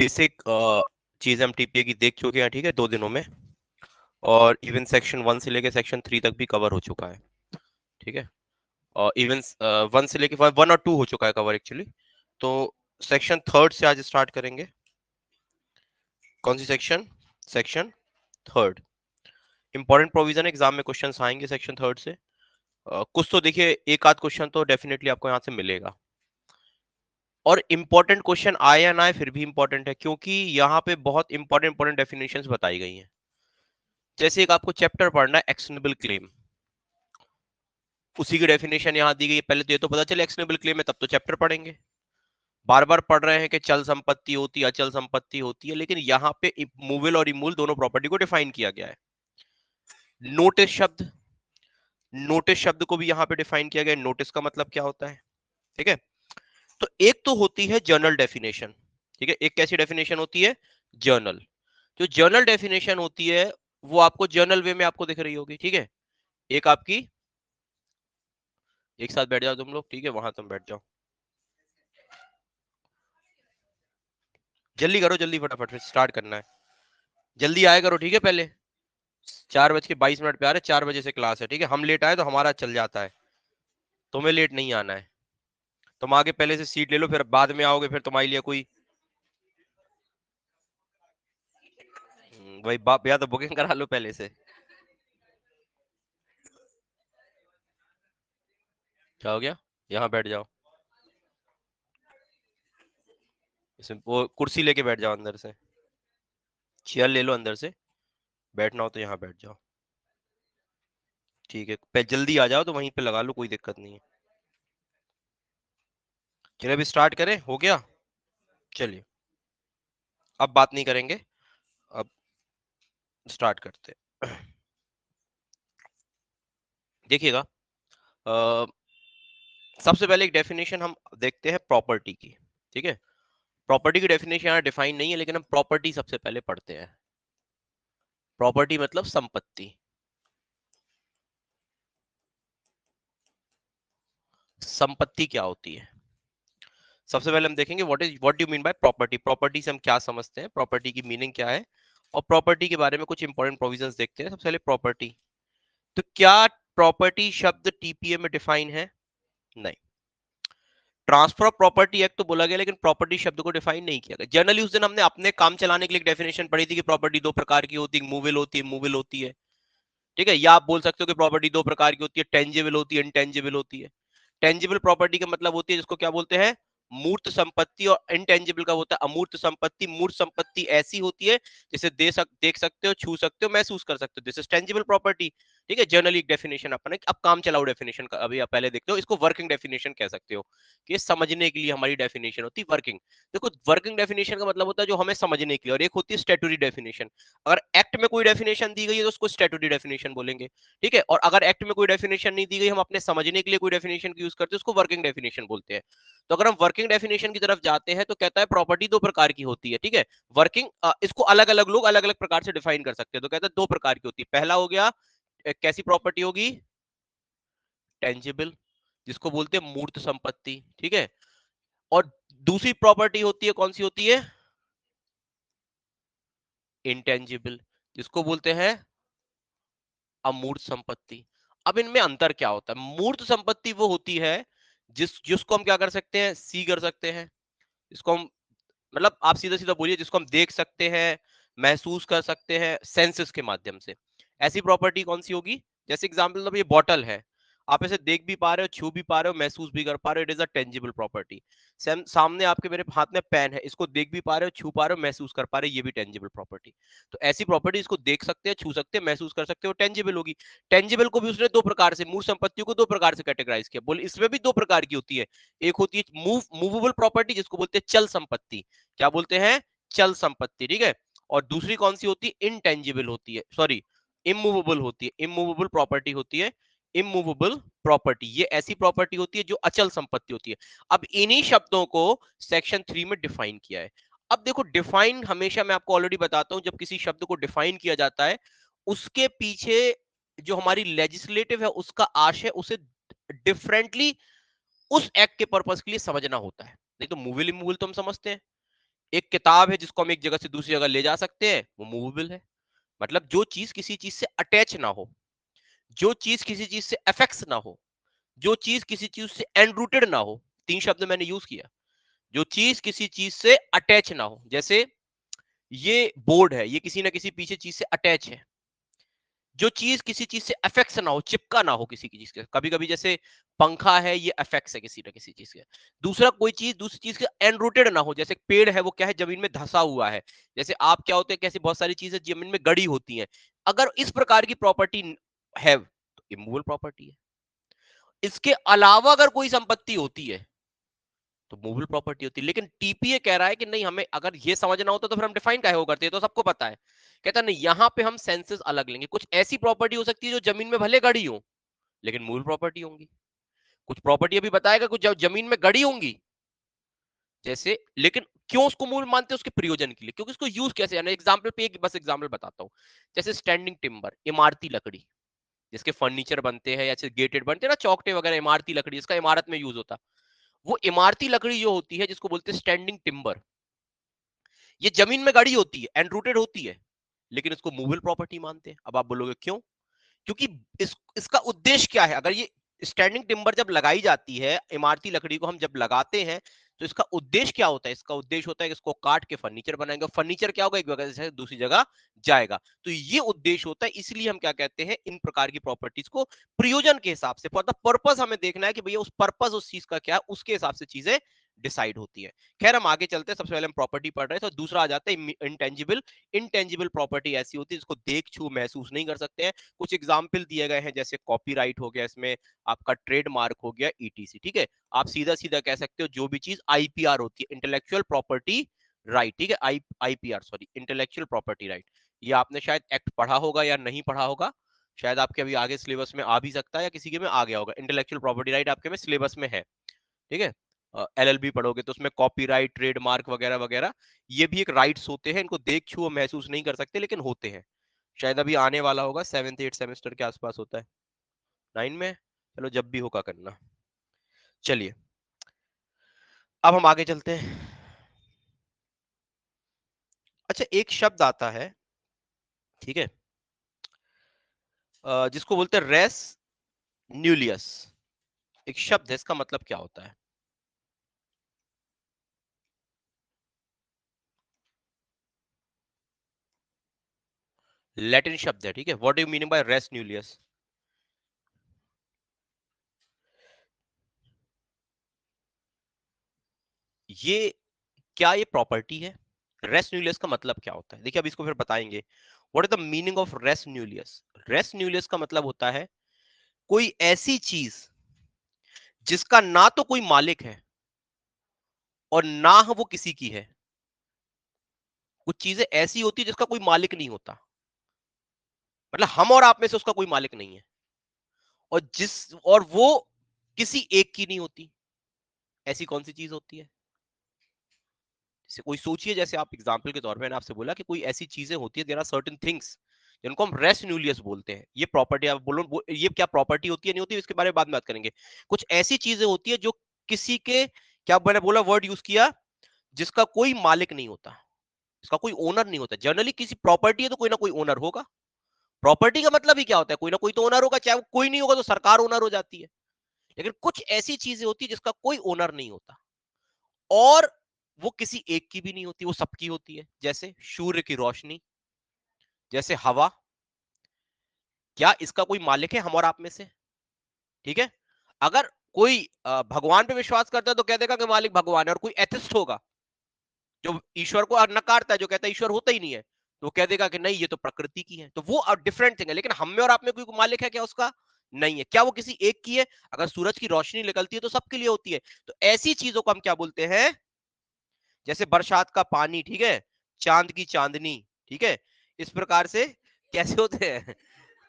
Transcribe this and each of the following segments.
Basic चीज हम TPA की देख चुके हैं, ठीक है, 2 दिनों में। और इवन सेक्शन 1 से लेके सेक्शन 3 तक भी कवर हो चुका है, ठीक है। और इवन 1 से लेके 1 और 2 हो चुका है कवर एक्चुअली। तो सेक्शन 3 से आज स्टार्ट करेंगे। कौन सी section? Section 3। Important provision exam में क्वेश्चंस आएंगे सेक्शन 3 से। कुछ तो देखिए, एक आध क्वेश्चन तो डेफिनेटली आपको यहाँ से मिलेगा। और इंपॉर्टेंट क्वेश्चन आए या ना आए फिर भी इंपॉर्टेंट है, क्योंकि यहाँ पे बहुत इंपॉर्टेंट डेफिनेशंस बताई गई हैं। जैसे एक आपको चैप्टर पढ़ना है एक्शनेबल क्लेम, उसी की डेफिनेशन यहाँ दी गई है। पहले तो ये तो पता चले एक्शनेबल क्लेम है, तब तो चैप्टर पढ़ेंगे। बार बार पढ़ रहे हैं कि चल संपत्ति होती है, अचल संपत्ति होती है, लेकिन यहाँ पे मूवेल और इमूल दोनों प्रॉपर्टी को डिफाइन किया गया है। नोटिस शब्द को भी यहाँ पे डिफाइन किया गया है। नोटिस का मतलब क्या होता है, ठीक है। तो एक तो होती है जर्नल डेफिनेशन, ठीक है। एक कैसी डेफिनेशन होती है? जर्नल। जो जर्नल डेफिनेशन होती है वो आपको जर्नल वे में आपको दिख रही होगी, ठीक है। एक आपकी, एक साथ बैठ जाओ तुम लोग, ठीक है, वहां तुम बैठ जाओ, जल्दी करो, जल्दी फटाफट स्टार्ट करना है, जल्दी आया करो, ठीक है। पहले 4:22 पे आ रहे, 4 बजे से क्लास है, ठीक है। हम लेट आए तो हमारा चल जाता है, तुम्हें लेट नहीं आना है। तुम आगे पहले से सीट ले लो, फिर बाद में आओगे, फिर तुम्हारे लिए कोई वही बाप, या तो बुकिंग करा लो पहले से। क्या हो गया? यहाँ बैठ जाओ, इसमें वो कुर्सी लेके बैठ जाओ अंदर से, चेयर ले लो अंदर से, बैठना हो तो यहाँ बैठ जाओ, ठीक है। पे जल्दी आ जाओ तो वहीं पे लगा लो, कोई दिक्कत नहीं है। चलिए अभी स्टार्ट करें, हो गया? चलिए अब बात नहीं करेंगे, अब स्टार्ट करते हैं। देखिएगा, सबसे पहले एक डेफिनेशन हम देखते हैं प्रॉपर्टी की, ठीक है। प्रॉपर्टी की डेफिनेशन यहाँ डिफाइन नहीं है, लेकिन हम प्रॉपर्टी सबसे पहले पढ़ते हैं। प्रॉपर्टी मतलब संपत्ति। संपत्ति क्या होती है? सबसे पहले हम देखेंगे what do mean by property. Property से हम क्या समझते हैं, प्रॉपर्टी की मीनिंग क्या है, और प्रॉपर्टी के बारे में कुछ इंपॉर्टेंट प्रोविजंस देखते हैं। सबसे पहले प्रॉपर्टी। तो क्या प्रॉपर्टी शब्द टीपीए में डिफाइन है? नहीं। ट्रांसफर ऑफ प्रॉपर्टी एक्ट तो बोला गया, लेकिन प्रॉपर्टी शब्द को डिफाइन नहीं किया गया। जनरली उस दिन हमने अपने काम चलाने के लिए डेफिनेशन पढ़ी थी कि प्रॉपर्टी दो प्रकार की होती है, मूवेबल होती है, मूवेबल होती है, ठीक है। या आप बोल सकते हो कि प्रॉपर्टी दो प्रकार की होती है, टेंजिबल होती है, इनटेंजिबल होती है। टेंजिबल प्रॉपर्टी का मतलब होती है जिसको क्या बोलते हैं, मूर्त संपत्ति, और इनटेंजिबल का होता है अमूर्त संपत्ति। मूर्त संपत्ति ऐसी होती है जिसे देख सकते हो, छू सकते हो, महसूस कर सकते हो, दिस इज टेंजिबल प्रॉपर्टी, ठीक है। जनरली एक डेफिनेशन अपन, अब काम चलाओ डेफिनेशन का अभी आप पहले देखते हो, इसको वर्किंग डेफिनेशन कह सकते हो, कि समझने के लिए हमारी डेफिनेशन होती है वर्किंग। देखो, वर्किंग डेफिनेशन का मतलब होता है जो हमें समझने के लिए, और एक होती है स्टैट्यूटरी डेफिनेशन। अगर एक्ट में कोई डेफिनेशन दी गई है तो उसको स्टैट्यूटरी डेफिनेशन बोलेंगे, ठीक है। और अगर एक्ट में कोई डेफिनेशन नहीं दी गई, हम अपने समझने के लिए कोई डेफिनेशन यूज करते हैं, उसको वर्किंग डेफिनेशन बोलते हैं। तो अगर हम वर्किंग डेफिनेशन की तरफ जाते हैं तो कहता है प्रॉपर्टी दो प्रकार की होती है, ठीक है। वर्किंग, इसको अलग अलग लोग अलग अलग प्रकार से डिफाइन कर सकते हैं। तो कहता है दो प्रकार की होती है। पहला हो गया, कैसी प्रॉपर्टी होगी? टेंजिबल, जिसको बोलते हैं मूर्त संपत्ति, ठीक है। और दूसरी प्रॉपर्टी होती है, कौन सी होती है? इंटेंजिबल, जिसको बोलते हैं अमूर्त संपत्ति। अब इनमें अंतर क्या होता है? मूर्त संपत्ति वो होती है जिसको हम क्या कर सकते हैं, सी कर सकते हैं, जिसको हम, मतलब आप सीधा सीधा बोलिए, जिसको हम देख सकते हैं, महसूस कर सकते हैं सेंसेस के माध्यम से। ऐसी प्रॉपर्टी कौन सी होगी? जैसे एग्जांपल, मतलब ये बॉटल है, आप इसे देख भी पा रहे हो, छू भी पा रहे हो, महसूस भी कर पा रहे हो, it is a tangible property. सामने आपके मेरे हाथ में पेन है, इसको देख भी पा रहे हो, छू पा रहे हो, महसूस कर पा रहे हो, ये भी टेंजिबल प्रॉपर्टी। तो ऐसी प्रॉपर्टी इसको देख सकते हैं, छू सकते हैं, महसूस कर सकते हो, टेंजिबल होगी। टेंजिबल को भी उसने दो प्रकार से, मूल संपत्तियों को दो प्रकार से कैटेगराइज किया। बोले इसमें भी दो प्रकार की होती है। एक होती है मूवेबल प्रॉपर्टी, जिसको बोलते हैं चल संपत्ति। क्या बोलते हैं? चल संपत्ति, ठीक है। और दूसरी कौन सी होती है? इनटेंजिबल होती है, सॉरी, इमूवेबल होती है। इमूवेबल प्रॉपर्टी होती है, इमूवेबल प्रॉपर्टी, ये ऐसी प्रॉपर्टी होती है जो अचल संपत्ति होती है। अब इन्हीं शब्दों को सेक्शन 3 में डिफाइन किया है। अब देखो, डिफाइन हमेशा, मैं आपको ऑलरेडी बताता हूं, जब किसी शब्द को डिफाइन किया जाता है, उसके पीछे जो हमारी लेजिस्लेटिव है उसका आशय, उसे डिफरेंटली उस एक्ट के पर्पस के लिए समझना होता है। नहीं तो मूविल इमूवल तो हम समझते हैं, एक किताब है जिसको हम एक जगह से दूसरी जगह ले जा सकते हैं, वो मूवेबल है। मतलब जो चीज किसी चीज से अटैच ना हो, जो चीज किसी चीज से अफेक्स ना हो, जो चीज किसी चीज से एनरूटेड ना हो, तीन शब्द मैंने यूज किया। जो चीज किसी चीज से अटैच ना हो, जैसे ये बोर्ड है, ये किसी ना किसी पीछे चीज से अटैच है। जो चीज किसी चीज से अफेक्ट ना हो, चिपका ना हो किसी की चीज के, कभी कभी जैसे पंखा है, ये अफेक्ट है किसी ना किसी चीज के। दूसरा, कोई चीज दूसरी चीज के एनरूटेड ना हो, जैसे पेड़ है वो क्या है, जमीन में धंसा हुआ है। जैसे आप क्या होते हैं, कैसे बहुत सारी चीजें जमीन में गड़ी होती हैं। अगर इस प्रकार की प्रॉपर्टी है तो इमूवेबल प्रॉपर्टी है। इसके अलावा अगर कोई संपत्ति होती है तो मूवेबल प्रॉपर्टी होती है। लेकिन टीपीए कह रहा है कि नहीं, हमें अगर ये समझना होता तो फिर हम डिफाइन काहे को करते हैं, तो सबको पता है। कहता नहीं, यहां पे हम सेंसेस अलग लेंगे। कुछ ऐसी प्रॉपर्टी हो सकती है जो जमीन में भले गड़ी हो लेकिन मूल प्रॉपर्टी होंगी। कुछ प्रॉपर्टी अभी बताएगा कुछ जमीन में गड़ी होंगी जैसे, लेकिन क्यों उसको मूल मानते हैं, उसके प्रयोजन के लिए, क्योंकि उसको यूज कैसे, यानी एग्जांपल पे एक बस एग्जांपल बताता हूं। जैसे स्टैंडिंग टिम्बर, इमारती लकड़ी, जिसके फर्नीचर बनते हैं या गेटेड बनते हैं ना, चौकटे वगैरह, इमारती लकड़ी, इसका इमारत में यूज होता। वो इमारती लकड़ी जो होती है, जिसको बोलते हैं स्टैंडिंग टिम्बर, ये जमीन में गड़ी होती है, एनरूटेड होती है, लेकिन इसको मूवेबल प्रॉपर्टी मानते हैं। अब आप बोलोगे क्यों? क्योंकि इसका उद्देश्य क्या है? अगर ये स्टैंडिंग टिम्बर जब लगाई जाती है, इमारती लकड़ी को हम जब लगाते हैं, तो इसका उद्देश्य क्या होता है? इसका उद्देश्य होता है कि इसको काट के फर्नीचर बनाएंगे। फर्नीचर क्या होगा, एक जगह से दूसरी जगह जाएगा। तो ये उद्देश्य होता है। इसलिए हम क्या कहते हैं, इन प्रकार की प्रॉपर्टीज को प्रयोजन के हिसाब से, फॉर द पर्पस हमें देखना है कि भैया उस पर्पस उस चीज का क्या है, उसके हिसाब से चीजें डिसाइड होती है। खैर, हम आगे चलते हैं। सबसे पहले हम प्रॉपर्टी पढ़ रहे हैं, तो दूसरा आ जाता है इंटेंजिबल। इंटेंजिबल प्रॉपर्टी ऐसी होती है जिसको देख छू महसूस नहीं कर सकते हैं। कुछ एग्जाम्पल दिए गए हैं, जैसे कॉपीराइट हो गया, इसमें आपका ट्रेडमार्क हो गया, ईटीसी। ठीक है, आप सीधा सीधा कह सकते हो जो भी चीज आईपीआर होती है, इंटेलेक्चुअल प्रॉपर्टी राइट। ठीक है, IPR, sorry, intellectual property right. ये आपने शायद एक्ट पढ़ा होगा या नहीं पढ़ा होगा, शायद आपके अभी आगे सिलेबस में आ भी सकता है या किसी के में आ गया होगा। इंटेलेक्चुअल प्रॉपर्टी राइट आपके में सिलेबस में है। ठीक है, एलएलबी पढ़ोगे तो उसमें कॉपीराइट, ट्रेडमार्क वगैरह वगैरह, ये भी एक राइट्स होते हैं। इनको देख छू महसूस नहीं कर सकते लेकिन होते हैं। शायद अभी आने वाला होगा, 7th 8th सेमेस्टर के आसपास होता है, 9 में। चलो, जब भी होगा करना। चलिए, अब हम आगे चलते हैं। अच्छा, एक शब्द आता है, ठीक है, जिसको बोलते हैं रेस न्यूलियस। एक शब्द है, इसका मतलब क्या होता है? लैटिन शब्द है, ठीक है। What do you mean by res nullius? ये क्या ये प्रॉपर्टी है? रेस न्यूलियस का मतलब क्या होता है? देखिए, अब इसको फिर बताएंगे। What is the meaning of res nullius? Res nullius का मतलब होता है कोई ऐसी चीज जिसका ना तो कोई मालिक है और ना वो किसी की है। कुछ चीजें ऐसी होती है जिसका कोई मालिक नहीं होता, मतलब हम और आप में से उसका कोई मालिक नहीं है, और वो किसी एक की नहीं होती। ऐसी कौन सी चीज होती है? जैसे कोई सोचिए, जैसे आप एग्जांपल के तौर पे, मैंने आपसे बोला कि कोई ऐसी चीजें होती है, देयर आर सर्टेन थिंग्स जिनको हम रेस न्यूलियस बोलते हैं। ये प्रॉपर्टी, आप बोलो ये क्या प्रॉपर्टी होती है नहीं होती, इसके बारे में बाद में बात करेंगे। कुछ ऐसी चीजें होती है जो किसी के, क्या मैंने बोला, वर्ड यूज किया, जिसका कोई मालिक नहीं होता, इसका कोई ओनर नहीं होता। जनरली किसी प्रॉपर्टी है तो कोई ना कोई ओनर होगा। प्रॉपर्टी का मतलब ही क्या होता है, कोई ना कोई तो ओनर होगा, चाहे वो कोई नहीं होगा तो सरकार ओनर हो जाती है। लेकिन कुछ ऐसी चीजें होती है जिसका कोई ओनर नहीं होता, और वो किसी एक की भी नहीं होती, वो सबकी होती है। जैसे सूर्य की रोशनी, जैसे हवा, क्या इसका कोई मालिक है हम और आप में से? ठीक है, अगर कोई भगवान पे विश्वास करता है तो कह देगा कि मालिक भगवान है, और कोई एथिस्ट होगा जो ईश्वर को नकारता है, जो कहता है ईश्वर होता ही नहीं है, तो वो कह देगा कि नहीं, ये तो प्रकृति की है। तो वो डिफरेंट थिंग है। लेकिन हम में और आप में कोई मालिक है क्या उसका? नहीं है। क्या वो किसी एक की है? अगर सूरज की रोशनी निकलती है तो सबके लिए होती है। तो ऐसी चीजों को हम क्या बोलते हैं? जैसे बरसात का पानी, ठीक है, चांद की चांदनी, ठीक है, इस प्रकार से कैसे होते हैं?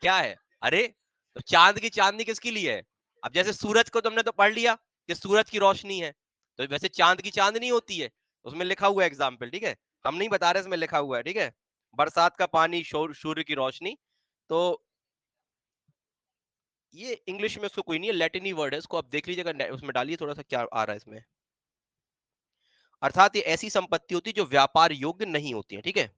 क्या है? अरे, तो चांद की चांदनी किसके लिए है? अब जैसे सूरज को तुमने तो पढ़ लिया कि सूरज की रोशनी है, तो वैसे चांद की चांदनी होती है, उसमें लिखा हुआ है एग्जाम्पल, ठीक है, हम नहीं बता रहे, इसमें लिखा हुआ है, ठीक है, बरसात का पानी, सूर्य की रोशनी। तो ये इंग्लिश में उसको कोई नहीं है, लैटिनी वर्ड है, इसको आप देख लीजिएगा, उसमें डालिए थोड़ा सा क्या आ रहा है इसमें। अर्थात ये ऐसी संपत्ति होती है जो व्यापार योग्य नहीं होती है, ठीक है।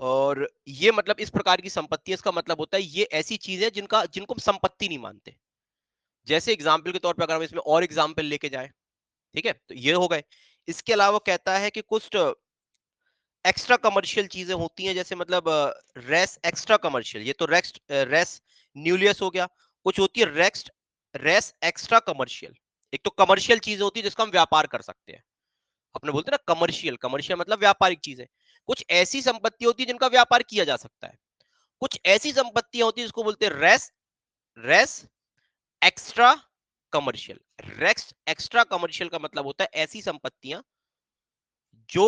और ये मतलब इस प्रकार की संपत्ति, इसका मतलब होता है ये ऐसी चीज है जिनको हम संपत्ति नहीं मानते। जैसे एग्जाम्पल के तौर पर अगर हम इसमें और एग्जाम्पल लेके जाए, ठीक है, तो ये हो गए। इसके अलावा कहता है कि कुछ एक्स्ट्रा कमर्शियल चीजें होती हैं, जैसे मतलब रेस एक्स्ट्रा कमर्शियल, ये तो रेस न्यूलियस हो गया। कुछ होती है रेस एक्स्ट्रा कमर्शियल। एक तो कमर्शियल चीजें होती है जिसका हम व्यापार कर सकते हैं, अपने बोलते हैं ना कमर्शियल, कमर्शियल मतलब व्यापारिक चीजें। कुछ ऐसी संपत्ति होती है जिनका व्यापार किया जा सकता है। कुछ ऐसी संपत्तियां होती है जिसको बोलते हैं res extra commercial. Res extra commercial का मतलब होता है ऐसी संपत्तियां जो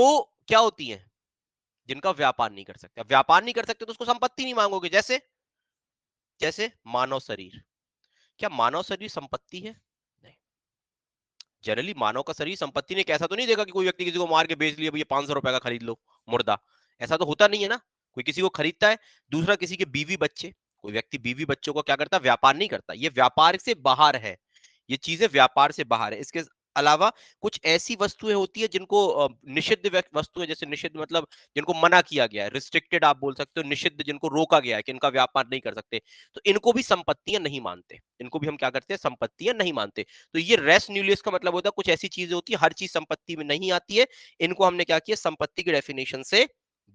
क्या होती हैं, जिनका व्यापार नहीं कर सकते। व्यापार नहीं कर सकते तो उसको संपत्ति नहीं मांगोगे। जैसे जैसे मानव शरीर, क्या मानव शरीर संपत्ति है? नहीं। जनरली मानव का शरीर संपत्ति ने कैसा तो नहीं देखा कि कोई व्यक्ति किसी को मार के बेच लिया, भैया 500 रुपए का खरीद लो मुर्दा, ऐसा तो होता नहीं है ना। कोई किसी को खरीदता है। दूसरा, किसी के बीवी बच्चे, कोई व्यक्ति बीवी बच्चों को क्या करता है, व्यापार नहीं करता। ये व्यापार से बाहर है, ये चीजें व्यापार से बाहर है। इसके अलावा कुछ ऐसी वस्तुएं होती है जिनको निषिद्ध वस्तुएं, जैसे निषिद्ध मतलब जिनको मना किया गया है, रिस्ट्रिक्टेड आप बोल सकते हो, निषिद्ध जिनको रोका गया है कि इनका व्यापार नहीं कर सकते, तो इनको भी संपत्तियां नहीं मानते। इनको भी हम क्या करते हैं, संपत्तियां नहीं मानते। तो ये रेस न्यूलियस का मतलब होता है कुछ ऐसी चीजें होती है, हर चीज संपत्ति में नहीं आती है, इनको हमने क्या किया, संपत्ति की डेफिनेशन से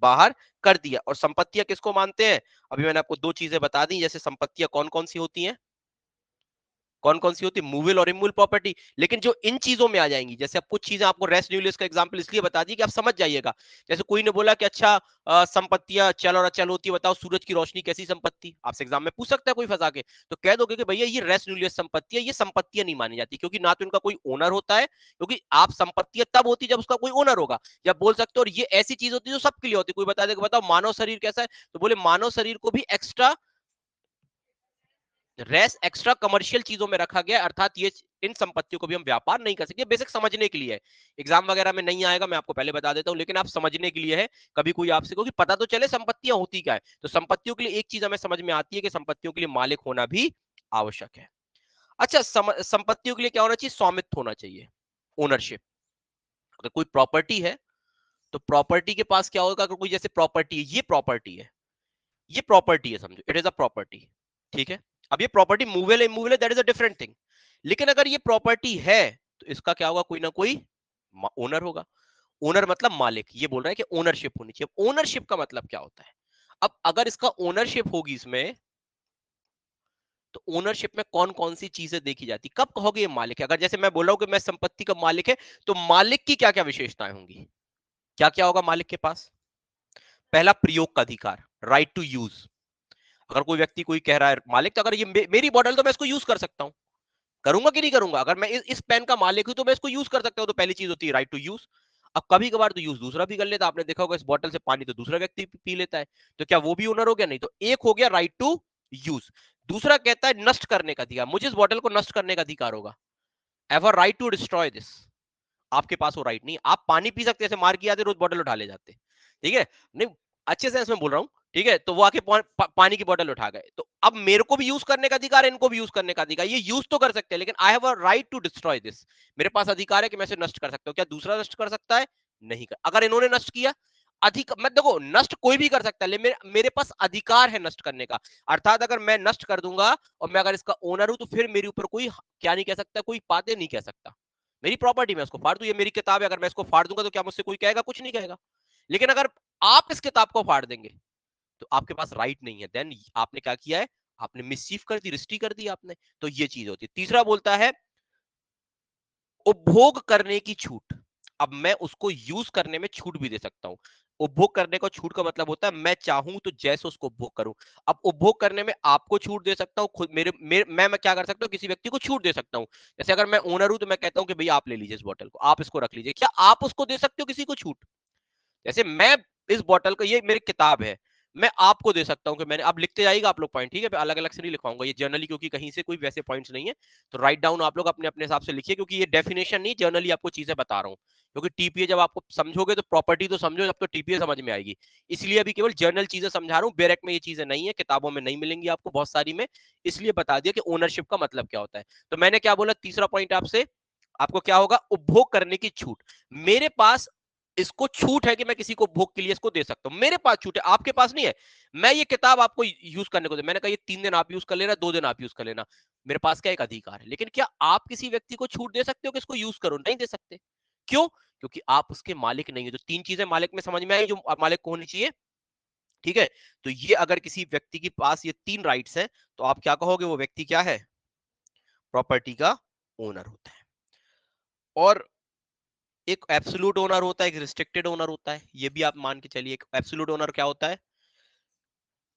बाहर कर दिया। और संपत्तियां किसको मानते हैं, अभी मैंने आपको दो चीजें बता दी। जैसे संपत्तियां कौन कौन सी होती हैं, कौन कौन सी होती है, मूवेबल और इमूवेबल प्रॉपर्टी। लेकिन जो इन चीजों में आ जाएंगी, जैसे अब कुछ चीजें आपको रेस्ट न्यूलियस का एग्जांपल इसलिए बता दी कि आप समझ जाइएगा। जैसे कोई ने बोला कि अच्छा संपत्तियां चल और अचल होती है, बताओ सूरज की रोशनी कैसी संपत्ति, आपसे एग्जाम में पूछ सकता है कोई फंसा के, तो कह दोगे कि भैया ये रेस्ट न्यूलियस संपत्ति है, ये संपत्तियां नहीं मानी जाती, क्योंकि ना तो इनका कोई ओनर होता है, क्योंकि आप संपत्तियां तब होती जब उसका कोई ओनर होगा, जब बोल सकते हो। और ये ऐसी चीज होती है जो सबके लिए होती है। कोई बता देगा बताओ मानव शरीर कैसा है, तो बोले मानव शरीर को भी एक्स्ट्रा रेस एक्स्ट्रा कमर्शियल चीजों में रखा गया, अर्थात ये इन संपत्तियों को भी हम व्यापार नहीं कर सकते। बेसिक समझने के लिए है, एग्जाम वगैरह में नहीं आएगा, मैं आपको पहले बता देता हूं, लेकिन आप समझने के लिए है। कभी कोई आपसे कहो कि पता तो चले संपत्तियां होती क्या है, तो संपत्तियों के लिए एक चीज हमें समझ में आती है कि संपत्तियों के लिए मालिक होना भी आवश्यक है। अच्छा, संपत्तियों के लिए क्या होना चाहिए, स्वामित्व होना चाहिए, ओनरशिप। अगर कोई प्रॉपर्टी है तो प्रॉपर्टी के पास क्या होगा, अगर कोई जैसे प्रॉपर्टी है, ये प्रॉपर्टी है, ये प्रॉपर्टी है, समझो इट इज अ प्रॉपर्टी, ठीक है। अब ये प्रॉपर्टी मूवेबल है इमूवेबल है, that is a different thing. लेकिन अगर ये प्रॉपर्टी है तो इसका क्या होगा, कोई ना कोई ओनर होगा। ओनर मतलब मालिक, ये बोल रहा है कि ओनरशिप होनी चाहिए। ओनरशिप का मतलब क्या होता है, अब अगर इसका ओनरशिप होगी इसमें, तो ओनरशिप में कौन कौन सी चीजें देखी जाती, कब कहोगे ये मालिक है। अगर जैसे मैं बोल रहा हूं कि मैं संपत्ति का मालिक है, तो मालिक की क्या क्या विशेषताएं होंगी, क्या क्या होगा मालिक के पास। पहला, प्रयोग का अधिकार, राइट टू यूज। अगर कोई व्यक्ति कोई कह रहा है मालिक, तो अगर ये मेरी बॉटल तो मैं इसको यूज कर सकता हूं, करूंगा कि नहीं करूंगा। अगर मैं इस पेन का मालिक हूं तो मैं इसको यूज कर सकता हूं, तो पहली चीज होती है राइट टू यूज। अब कभी कभार तो यूज दूसरा भी कर लेता, आपने देखा होगा इस बॉटल से पानी तो दूसरा व्यक्ति पी लेता है, तो क्या वो भी ओनर हो गया, नहीं। तो एक हो गया राइट टू यूज। दूसरा कहता है नष्ट करने का अधिकार, मुझे इस बॉटल को नष्ट करने का अधिकार होगा, ever right to destroy this. आपके पास वो राइट नहीं। आप पानी पी सकते, ऐसे मार के आते रोज बॉटल उठा ले जाते, ठीक है, नहीं, अच्छे से इसमें बोल रहा हूं, ठीक है। तो वो आके पानी की बोतल उठा गए, तो अब मेरे को भी यूज करने का अधिकार है, इनको भी यूज करने का अधिकार। ये यूज तो कर सकते हैं, लेकिन I have a right to destroy this, मेरे पास अधिकार है कि मैं इसे नष्ट कर सकता हूं। क्या दूसरा नष्ट कर सकता है, नहीं कर। अगर इन्होंने नष्ट किया, अधिक मैं देखो, नष्ट कोई भी कर सकता है, लेकिन मेरे पास अधिकार है नष्ट करने का। अर्थात अगर मैं नष्ट कर दूंगा और मैं अगर इसका ओनर हूं, तो फिर मेरे ऊपर कोई क्या नहीं कह सकता, कोई बातें नहीं कह सकता। मेरी प्रॉपर्टी, मैं उसको फाड़ दूं, ये मेरी किताब है, अगर मैं इसको फाड़ दूंगा तो क्या मुझसे कोई कहेगा, कुछ नहीं कहेगा। लेकिन अगर आप इस किताब को फाड़ देंगे तो आपके पास राइट नहीं है, देन आपने क्या किया है, आपने मिसचीफ कर दी, रिस्ट्री कर दी आपने। तो ये चीज होती है। तीसरा बोलता है उपभोग करने की छूट। अब मैं उसको यूज करने में छूट भी दे सकता हूं। उपभोग करने का छूट का मतलब होता है मैं चाहूं तो जैसे उसको उपभोग करूं। अब उपभोग करने में आपको छूट दे सकता हूं, खुद मैं क्या कर सकता हूं, किसी व्यक्ति को छूट दे सकता हूं। जैसे अगर मैं ओनर हूं तो मैं कहता हूं कि भैया आप ले लीजिए इस बोतल को, आप इसको रख लीजिए। क्या आप उसको दे सकते हो किसी को छूट? जैसे मैं इस बॉटल को, ये मेरी किताब है, मैं आपको दे सकता हूं कि मैंने, अब लिखते जाइएगा आप लोग पॉइंट, ठीक है, अलग अलग से नहीं लिखवाऊंगा ये जर्नली, क्योंकि कहीं से कोई वैसे पॉइंट्स नहीं है। तो राइट डाउन आप लोग अपने अपने हिसाब से लिखिए, क्योंकि ये डेफिनेशन नहीं, जर्नली आपको चीजें बता रहा हूं। क्योंकि टीपीए जब आपको समझोगे तो प्रॉपर्टी तो समझो, जब तो टीपीए समझ में आएगी। इसलिए अभी केवल जर्नल चीजें समझा रहा हूँ, बेरेक में ये चीजें नहीं है, किताबों में नहीं मिलेंगी आपको बहुत सारी में। इसलिए बता दिया कि ओनरशिप का मतलब क्या होता है। तो मैंने क्या बोला, तीसरा पॉइंट आपसे, आपको क्या होगा, उपभोग करने की छूट। मेरे पास इसको छूट है कि मैं किसी को उपभोग के लिए इसको दे सकता हूं, मेरे पास छूट है, आपके पास नहीं है। मैं ये किताब आपको यूज करने को दे, मैंने कहा ये 3 दिन आप यूज कर लेना, 2 दिन आप यूज कर लेना, मेरे पास क्या एक अधिकार है। लेकिन क्या आप किसी व्यक्ति को छूट दे सकते हो कि इसको यूज करो? नहीं दे सकते। क्यों? क्योंकि आप उसके मालिक नहीं है। जो 3 चीजें मालिक में समझ में आई, जो मालिक को होनी चाहिए, ठीक है। तो ये अगर किसी व्यक्ति के पास ये 3 राइट्स हैं, तो आप क्या कहोगे, वो व्यक्ति क्या है, प्रॉपर्टी का ओनर होता है। और एक एब्सोल्यूट ओनर होता है, एक रिस्ट्रिक्टेड ओनर होता है। ये भी आप मान के चलिए। एक एब्सोल्यूट ओनर क्या होता है,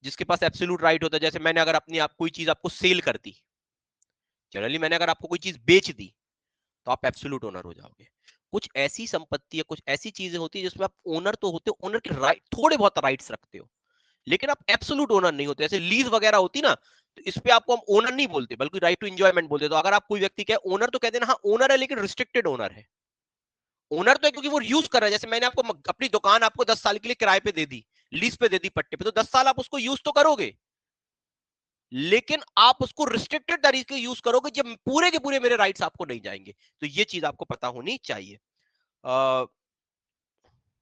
जिसके पास एब्सोल्यूट राइट होता है। जैसे मैंने अगर अपनी आप कोई चीज आपको सेल कर दी, जनरली मैंने अगर आपको कोई चीज बेच दी, तो आप एब्सोल्यूट ओनर हो जाओगे। कुछ ऐसी संपत्ति या कुछ ऐसी चीजें होती है जिसमें आप ओनर तो होते हो, ओनर के राइट, थोड़े बहुत राइट्स रखते हो, लेकिन आप एब्सोल्यूट ओनर नहीं होते। जैसे लीज वगैरह होती ना, तो इस पे आपको हम ओनर नहीं बोलते, बल्कि राइट टू एंजॉयमेंट बोलते। तो अगर आप कोई व्यक्ति कहे ओनर, तो कहते हैं हाँ ओनर है, लेकिन रिस्ट्रिक्टेड ओनर है। ओनर तो है क्योंकि वो यूज कर रहा है। जैसे मैंने आपको अपनी दुकान आपको 10 साल के लिए किराए पे दे दी, लीज पे दे दी, पट्टे पे, तो 10 साल आप उसको यूज तो करोगे, लेकिन आप उसको रिस्ट्रिक्टेड तरीके यूज करोगे, जब पूरे के पूरे मेरे राइट्स आपको नहीं जाएंगे। तो ये चीज आपको पता होनी चाहिए।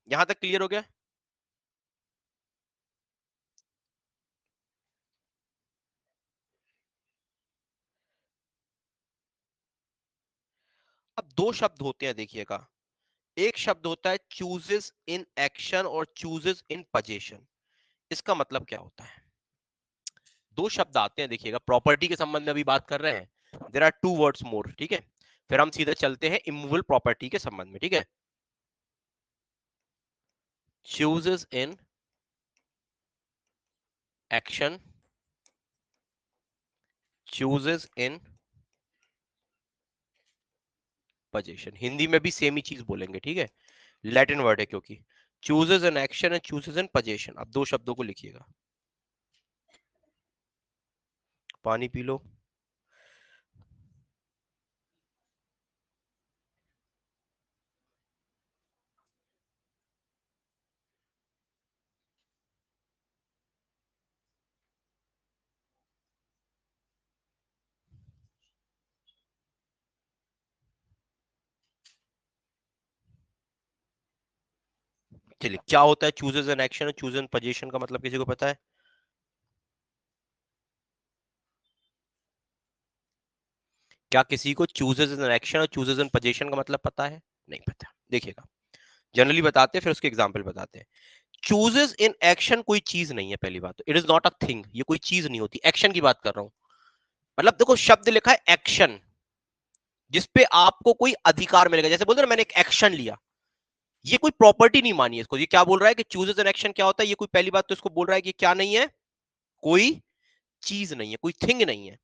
यहां तक क्लियर हो गया? अब 2 शब्द होते हैं, देखिएगा। एक शब्द होता है चूजेस इन एक्शन और चूजेस इन पोजेशन। इसका मतलब क्या होता है? 2 शब्द आते हैं, देखिएगा। प्रॉपर्टी के संबंध में अभी बात कर रहे हैं, देयर आर 2 वर्ड्स मोर, ठीक है। फिर हम सीधे चलते हैं इमूवेबल प्रॉपर्टी के संबंध में, ठीक है। Chooses in action, chooses in position. Hindi में भी सेम ही चीज बोलेंगे, ठीक है। लैटिन वर्ड है क्योंकि chooses in action and chooses in position. अब 2 शब्दों को लिखिएगा। पानी पी लो। चलिए, क्या होता है चूजेस इन एक्शन और चूजेस इन पोजीशन का मतलब किसी को पता है? क्या किसी को चूजेस इन एक्शन और चूजेस इन पोजीशन का मतलब पता है? नहीं पता। देखिएगा, जनरली बताते हैं, फिर उसके एग्जाम्पल बताते हैं। चूजेस इन एक्शन कोई चीज नहीं है, पहली बात तो। It is not a thing, ये कोई चीज नहीं होती। एक्शन की बात कर रहा हूं, मतलब देखो, शब्द लिखा है एक्शन, जिसपे आपको कोई अधिकार मिलेगा। जैसे बोलते हैं ना, मैंने एक एक्शन लिया, ये कोई प्रॉपर्टी नहीं मानी है इसको। ये क्या बोल रहा है कि चूजेस एन एक्शन क्या होता है? ये कोई, पहली बात तो इसको बोल रहा है कि क्या नहीं है, कोई चीज नहीं है, कोई थिंग नहीं है।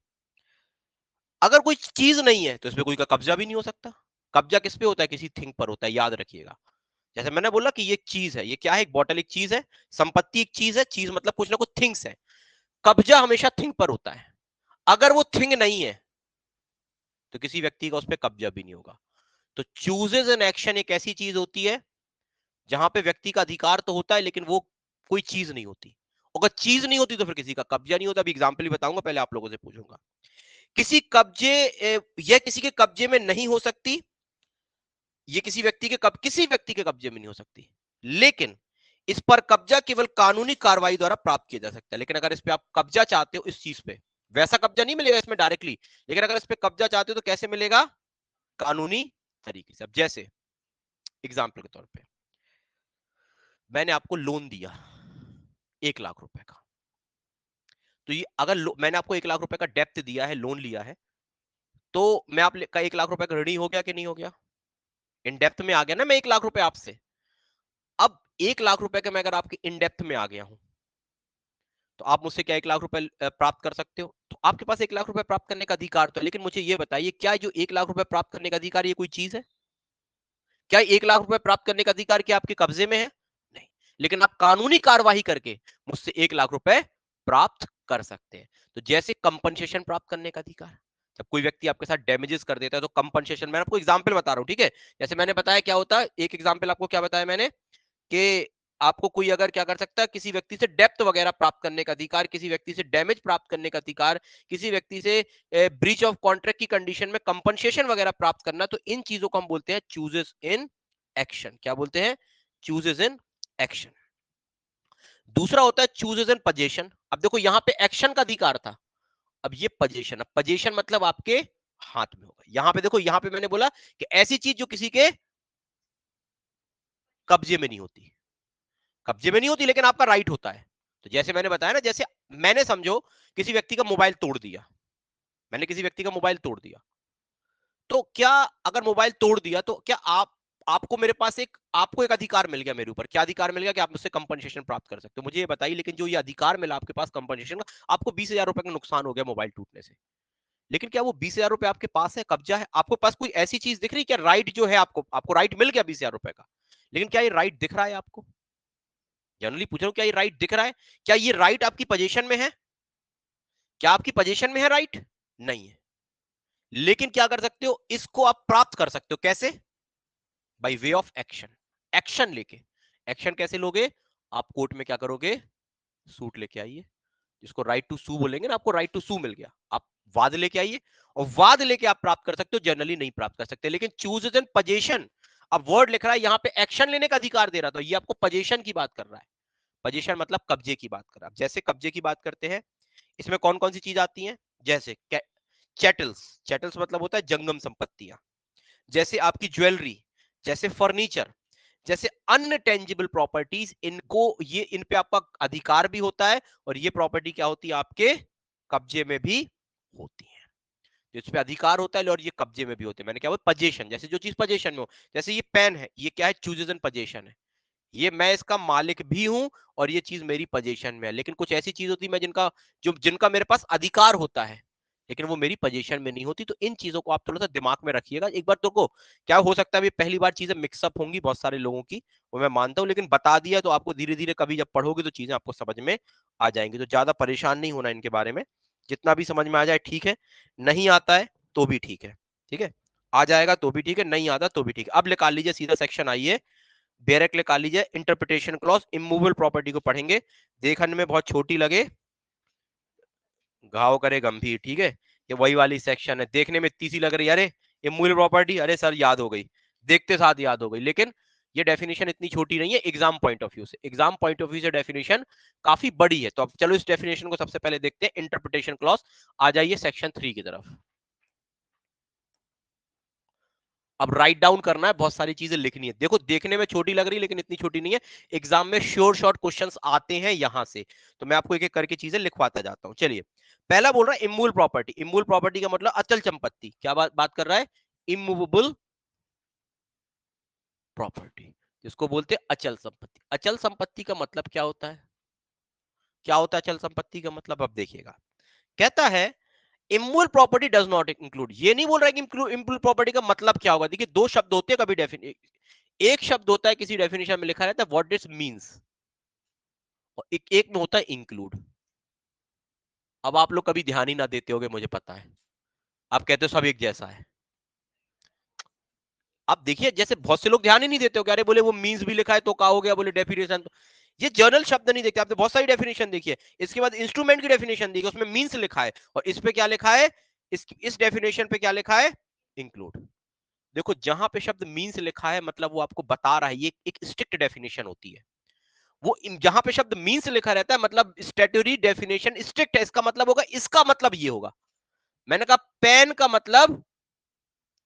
अगर कोई चीज नहीं है, तो इसमें कोई का कब्जा भी नहीं हो सकता। कब्जा किस पे होता है? किसी थिंग पर होता है, याद रखिएगा। जैसे मैंने बोला कि ये चीज है, ये क्या है, एक बॉटल एक चीज है, संपत्ति एक चीज है, चीज मतलब कुछ ना कुछ थिंग्स है। कब्जा हमेशा थिंग पर होता है। अगर वो थिंग नहीं है, तो किसी व्यक्ति का उस पर कब्जा भी नहीं होगा। तो चूजेस एन एक्शन एक ऐसी चीज होती है जहां पे व्यक्ति का अधिकार तो होता है, लेकिन वो कोई चीज नहीं होती। अगर चीज नहीं होती, तो फिर किसी का कब्जा नहीं होता। अभी एग्जाम्पल ही बताऊंगा, पहले आप लोगों से पूछूंगा। किसी कब्जे, यह किसी के कब्जे में नहीं हो सकती, ये किसी व्यक्ति के किसी व्यक्ति के कब्जे में नहीं हो सकती, लेकिन इस पर कब्जा केवल कानूनी कार्रवाई द्वारा प्राप्त किया जा सकता है। लेकिन अगर इस पे आप कब्जा चाहते हो, इस चीज पे, वैसा कब्जा नहीं मिलेगा इसमें डायरेक्टली, लेकिन अगर इस पे कब्जा चाहते हो तो कैसे मिलेगा? कानूनी तरीके से। अब जैसे एग्जाम्पल के तौर पे, मैंने आपको लोन दिया 1 लाख रुपए का। तो ये अगर मैंने आपको 1 लाख रुपए का डेप्थ दिया है, लोन लिया है, तो मैं आपका 1 लाख रुपए का ऋणी हो गया कि नहीं हो गया? इन डेप्थ में आ गया ना मैं 1 लाख रुपए आपसे। अब 1 लाख रुपए का मैं अगर आपके इन डेप्थ में आ गया हूं, तो आप मुझसे क्या 1 लाख रुपए प्राप्त कर सकते हो? तो आपके पास 1 लाख रुपए प्राप्त करने का अधिकार तो है, लेकिन मुझे ये बताइए, क्या जो 1 लाख रुपए प्राप्त करने का अधिकार, ये कोई चीज है? क्या 1 लाख रुपए प्राप्त करने का अधिकार क्या आपके कब्जे में है? नहीं। लेकिन आप कानूनी कार्यवाही करके मुझसे 1 लाख रुपए प्राप्त कर सकते हैं। तो जैसे कंपनसेशन प्राप्त करने का अधिकार, जब कोई व्यक्ति आपके साथ डैमेजेस कर देता है, तो कंपनसेशन, मैं आपको एग्जांपल बता रहा हूं, ठीक है। जैसे मैंने बताया क्या होता है, एक एग्जांपल आपको क्या बताया मैंने, कि आपको कोई अगर क्या कर सकता है, किसी व्यक्ति से डेप्थ वगैरह प्राप्त करने का अधिकार, किसी व्यक्ति से डैमेज प्राप्त करने का अधिकार, किसी व्यक्ति से ब्रीच ऑफ कॉन्ट्रैक्ट की कंडीशन में कंपनसेशन वगैरह प्राप्त करना, तो इन चीजों को हम बोलते हैं चूजेस इन एक्शन। क्या बोलते हैं? Chooses in action. दूसरा होता है चूजेस इन पोजीशन। अब देखो यहां पे एक्शन का अधिकार था, अब ये पोजीशन। अब पोजीशन मतलब आपके हाथ में होगा। यहां पे देखो, यहां पे मैंने बोला कि ऐसी चीज जो किसी के कब्जे में नहीं होती, कब्जे में नहीं होती लेकिन आपका राइट होता है। तो जैसे मैंने बताया ना, जैसे मैंने समझो किसी व्यक्ति का मोबाइल तोड़ दिया, मैंने किसी व्यक्ति का मोबाइल तोड़ दिया, तो क्या अगर मोबाइल तोड़ दिया तो क्या आपको मेरे पास आपको एक अधिकार मिल गया मेरे ऊपर। क्या अधिकार मिल गया? कि आप मुझसे कंपनसेशन प्राप्त कर सकते हो। मुझे ये बताइए, लेकिन जो ये अधिकार मिला आपके पास कंपनसेशन का, आपको 20,000 रुपए का नुकसान हो गया मोबाइल टूटने से, लेकिन क्या वो 20,000 रुपए आपके पास है, कब्जा है? आपको पास कोई ऐसी चीज दिख रही है क्या? राइट जो है, आपको राइट मिल गया 20,000 रुपए का, लेकिन क्या ये राइट दिख रहा है आपको? जनरली पूछ रहा हूं, क्या ये राइट दिख रहा है? क्या ये राइट आपकी पोजीशन में है? क्या आपकी पोजीशन में है राइट? नहीं है। लेकिन क्या कर सकते हो, इसको आप प्राप्त कर सकते हो। कैसे? By way of action. Action लेके। एक्शन कैसे लोगे? आप कोर्ट में क्या करोगे? सूट लेके आइए, जिसको राइट टू सू बोलेंगे ना, आपको राइट टू सू मिल गया, आप वाद लेके आइए, और वाद लेके आप प्राप्त कर सकते हो। जनरली नहीं प्राप्त कर सकते। लेकिन चूज एन पोजीशन, अब वर्ड लिख रहा है यहां पे एक्शन लेने का अधिकार दे रहा था, ये आपको पोजीशन की बात कर रहा है। पोजीशन मतलब कब्जे की बात कर रहा है। जैसे कब्जे की बात करते हैं, इसमें कौन कौन सी चीज आती हैं? जैसे चैटल्स, चैटल्स मतलब होता है जंगम संपत्तियां, जैसे आपकी ज्वेलरी, जैसे फर्नीचर, जैसे अन्य टेंजिबल प्रॉपर्टीज, इनको ये इन पे आपका अधिकार भी होता है, और ये प्रॉपर्टी क्या होती है? आपके कब्जे में भी होती है। जिस पे अधिकार होता है और ये कब्जे में भी होते हैं। मैंने क्या बोला? पोजीशन। जैसे जो चीज पोजीशन में हो, जैसे ये पेन है, ये क्या है? चूजेस इन पोजीशन है। ये मैं इसका मालिक भी हूं और ये चीज मेरी पोजीशन में है। लेकिन कुछ ऐसी चीज होती है मैं जिनका मेरे पास अधिकार होता है, लेकिन वो मेरी पोजीशन में नहीं होती। तो इन चीजों को आप थोड़ा सा दिमाग में रखिएगा एक बार। तो को क्या हो सकता है अभी पहली बार चीजें मिक्सअप होंगी बहुत सारे लोगों की, वो मैं मानता हूं, लेकिन बता दिया तो आपको धीरे धीरे कभी जब पढ़ोगे तो चीजें आपको समझ में आ जाएंगी। तो ज्यादा परेशान नहीं होना इनके बारे में, जितना भी समझ में आ जाए ठीक है, नहीं आता है तो भी ठीक है। ठीक है, आ जाएगा तो भी ठीक है, नहीं आता तो भी ठीक है। अब निकाल लीजिए सीधा सेक्शन, आइए डायरेक्ट निकाल लीजिए। इंटरप्रिटेशन क्लॉज, इमूवेबल प्रॉपर्टी को पढ़ेंगे। देखने में बहुत छोटी लगे, घाव करे गंभीर। ठीक है, ये वही वाली सेक्शन है। देखने में इतनी सी लग रही है, अरे इमूवेबल प्रॉपर्टी, अरे सर याद हो गई, देखते साथ याद हो गई, लेकिन ये डेफिनेशन इतनी छोटी नहीं है एग्जाम पॉइंट ऑफ व्यू से। एग्जाम पॉइंट ऑफ व्यू से डेफिनेशन काफी बड़ी है। तो अब चलो इस डेफिनेशन को सबसे पहले देखते हैं, इंटरप्रिटेशन क्लॉज। आ जाइए सेक्शन 3 की तरफ। अब राइट डाउन करना है, बहुत सारी चीजें लिखनी है। देखो देखने में छोटी लग रही है लेकिन इतनी छोटी नहीं है। एग्जाम में श्योर शॉर्ट क्वेश्चंस आते हैं यहां से, तो मैं आपको एक एक करके चीजें लिखवाता जाता हूं। चलिए, पहला बोल रहा है इमूवेबल प्रॉपर्टी। इमूवेबल प्रॉपर्टी का मतलब अचल संपत्ति। क्या बात कर रहा है? इमूवेबल प्रॉपर्टी, जिसको बोलते हैं अचल संपत्ति। अचल संपत्ति का मतलब क्या होता है? क्या होता है अचल संपत्ति का मतलब? अब देखिएगा, कहता है immovable property does not include. ये नहीं बोल रहा है कि इमूवेबल प्रॉपर्टी का मतलब क्या होगा। देखिए दो शब्द होते हैं कभी एक शब्द होता है किसी डेफिनेशन में लिखा रहता है व्हाट दिस मींस, और एक में होता है इंक्लूड। अब आप लोग कभी ध्यान ही ना देते होगे, मुझे पता है, आप कहते हो सब एक जैसा है। आप देखिए जैसे बहुत से लोग ध्यान ही नहीं देते हो, अरे बोले वो मींस भी लिखा है तो क्या हो गया, बोले डेफिनेशन तो ये जर्नल शब्द नहीं देखते। आपने बहुत सारी डेफिनेशन देखी है, इसके बाद इंस्ट्रूमेंट की डेफिनेशन देखी, उसमें मींस लिखा है, और इस पे क्या लिखा है? इस डेफिनेशन पे क्या लिखा है? इंक्लूड। देखो जहां पे शब्द मींस लिखा है मतलब वो आपको बता रहा है, ये एक स्ट्रिक्ट डेफिनेशन होती है। वो जहां पे शब्द मींस लिखा रहता है मतलब स्टैट्यूटरी डेफिनेशन स्ट्रिक्ट है, इसका मतलब होगा, इसका मतलब ये होगा। मैंने कहा पेन का मतलब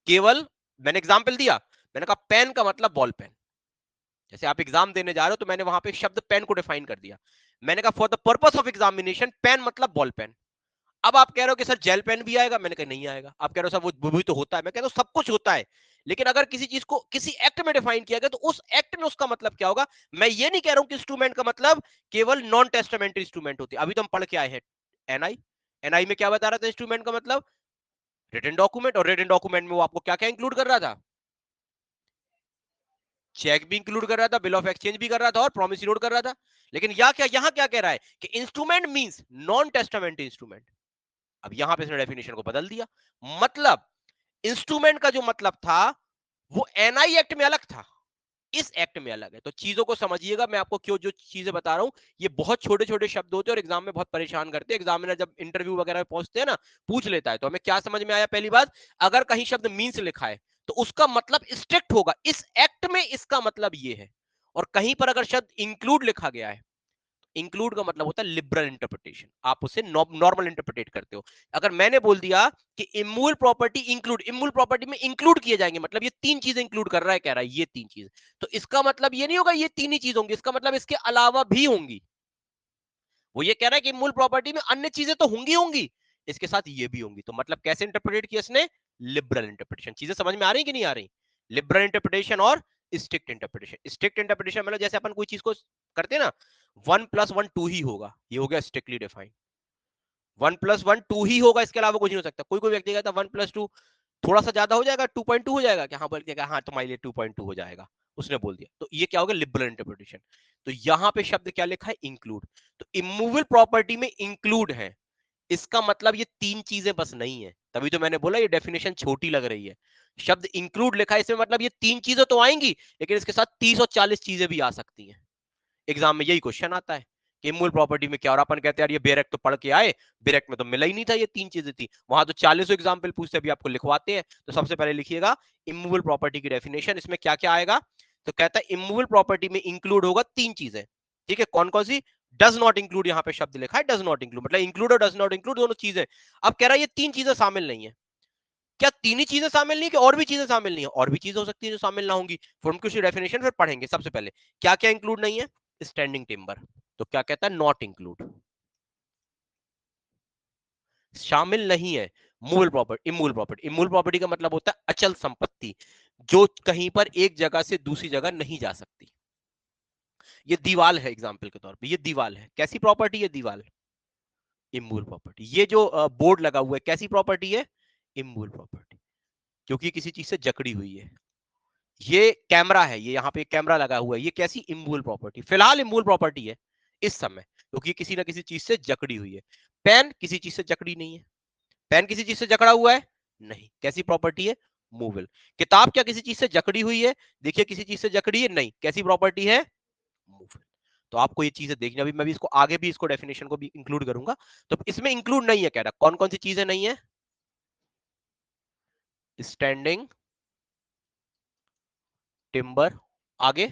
केवल, मैंने एग्जांपल दिया, मैंने कहा पेन का मतलब बॉल पेन। जैसे आप एग्जाम देने जा रहे हो तो मैंने वहां पे शब्द पेन को डिफाइन कर दिया। मैंने कहा for the purpose of examination pen मतलब बॉल पेन। अब आप कह रहे हो कि सर जेल पेन भी आएगा, मैंने कहा नहीं आएगा। आप कह रहे हो सर वो भी तो होता है, मैं कहता हूं सब कुछ होता है, लेकिन अगर किसी चीज को किसी एक्ट में डिफाइन किया गया तो उस एक्ट में उसका मतलब क्या होगा। मैं ये नहीं कह रहा हूं कि इंस्ट्रूमेंट का मतलब केवल नॉन टेस्टामेंट्री इंस्ट्रूमेंट होती है। अभी तो हम पढ़ के आए हैं एनआई। एनआई में क्या बता रहा था इंस्ट्रूमेंट का मतलब? रिटन डॉक्यूमेंट, और रिटन डॉक्यूमेंट में वो आपको क्या क्या इंक्लूड कर रहा था? चेक भी इंक्लूड कर रहा था, बिल ऑफ एक्सचेंज भी कर रहा था, और प्रॉमिस नोट कर रहा था। लेकिन यहां क्या कह रहा है कि instrument means non testamentary instrument. अब यहां पे इसने डेफिनेशन को बदल दिया। मतलब इंस्ट्रूमेंट का जो मतलब था वो एनआई एक्ट में अलग था, इस एक्ट में अलग है। तो चीजों को समझिएगा, मैं आपको क्यों जो चीजें बता रहा हूं, ये बहुत छोटे छोटे शब्द होते हैं और एग्जाम में बहुत परेशान करते हैं। एग्जामिनर जब इंटरव्यू वगैरह में पहुंचते हैं ना, पूछ लेता है, तो हमें क्या समझ में आया, पहली बात, अगर कहीं शब्द मीन्स लिखा है तो उसका मतलब स्ट्रिक्ट होगा, इस एक्ट में इसका मतलब ये है। और कहीं पर अगर शब्द इंक्लूड लिखा गया है, इंक्लूड का मतलब होता है लिबरल इंटरप्रिटेशन, आप उसे नॉर्मल इंटरप्रिटेट करते हो। अगर मैंने बोल दिया कि immovable property include, immovable property में इंक्लूड किए जाएंगे, मतलब ये तीन चीजें इंक्लूड कर रहा है, कह रहा है ये तीन चीज, तो इसका मतलब ये नहीं होगा ये तीन ही चीज होंगी, इसका मतलब इसके अलावा भी होंगी। वो ये कह रहा है कि इमूवेबल प्रॉपर्टी में अन्य चीजें तो होंगी होंगी, इसके साथ ये भी होंगी। तो मतलब कैसे इंटरप्रेट किया इसने, लिबरल इंटरप्रिटेशन। चीजें समझ में आ रही कि नहीं आ रही, लिबरल इंटरप्रिटेशन और स्ट्रिक्ट इंटरप्रिटेशन। स्ट्रिक्ट इंटरप्रिटेशन मतलब जैसे अपन कोई चीज को करते हैं ना, 1+1 2 ही होगा, ये हो गया स्ट्रिक्टली डिफाइंड। 1+1 2 ही होगा, इसके अलावा कुछ नहीं हो सकता। कोई कोई व्यक्ति कहता है 1+2 थोड़ा सा ज्यादा हो जाएगा, 2.2 हो जाएगा, क्या हाँ बोल के हाँ तुम्हारे लिए 2.2 हो जाएगा, उसने बोल दिया, तो ये क्या हो गया, लिबरल इंटरप्रिटेशन। तो यहां पे शब्द क्या लिखा है, इंक्लूड। तो इमूवेबल प्रॉपर्टी में इंक्लूड है, इसका मतलब ये तीन चीजें बस नहीं है, तभी तो मैंने बोला ये डेफिनेशन छोटी लग रही है। शब्द इंक्लूड लिखा है, इसमें मतलब ये तीन चीजें तो आएंगी, लेकिन इसके साथ 30 और 40 चीजें भी आ सकती हैं। एग्जाम में यही क्वेश्चन आता है कि मूल प्रॉपर्टी में क्या, और अपन कहते हैं यार ये बेरेक तो पढ़ के आए, बेरेक में तो मिला ही नहीं था, ये तीन चीजें थी, वहां तो 40 एग्जाम्पल पूछते, अभी आपको लिखवाते हैं। तो सबसे पहले लिखिएगा इमूवेबल प्रॉपर्टी की डेफिनेशन, इसमें क्या क्या आएगा। तो कहता है इमूवेबल प्रॉपर्टी में इंक्लूड होगा तीन चीजें, ठीक है, कौन कौन सी, डज नॉट इंक्लूड, यहां पे शब्द लिखा है डज नॉट इंक्लूड, मतलब इंक्लूड और डज नॉट इंक्लूड दोनों चीजें। अब कह रहा है ये तीन चीजें शामिल नहीं है, क्या तीन ही चीजें शामिल नहीं है कि और भी चीजें शामिल नहीं है, और भी चीजें हो सकती है जो शामिल ना होंगी, फिर हम कुछ डेफिनेशन फिर पढ़ेंगे। सबसे पहले क्या क्या इंक्लूड नहीं है, स्टैंडिंग टिम्बर, तो क्या कहता है, नॉट इंक्लूड, शामिल नहीं है। Movable property, immovable property, immovable property का मतलब होता है अचल संपत्ति, जो कहीं पर एक जगह से दूसरी जगह नहीं जा सकती। ये दीवाल है, एग्जाम्पल के तौर पे ये दीवाल है, कैसी प्रॉपर्टी है दीवाल, इमूवेबल प्रॉपर्टी। ये जो बोर्ड लगा हुआ है कैसी प्रॉपर्टी है, इमूवेबल प्रॉपर्टी, क्योंकि किसी चीज से जकड़ी हुई है। ये कैमरा है, ये यहाँ पे कैमरा लगा हुआ है, ये कैसी, इमूवेबल प्रॉपर्टी, फिलहाल इमूवेबल प्रॉपर्टी है इस समय, क्योंकि किसी ना किसी चीज से जकड़ी हुई है। पेन किसी चीज से जकड़ी नहीं है, पेन किसी चीज से जकड़ा हुआ है नहीं, कैसी प्रॉपर्टी है, मूवेबल। किताब क्या किसी चीज से जकड़ी हुई है, देखिए किसी चीज से जकड़ी है नहीं, कैसी प्रॉपर्टी है, मूवेबल। तो आपको ये चीजें देखनी, अभी मैं भी इसको आगे भी इसको डेफिनेशन को भी इंक्लूड करूंगा। तो इसमें इंक्लूड नहीं है, कह रहा कौन कौन सी चीजें नहीं है, स्टैंडिंग टिम्बर, आगे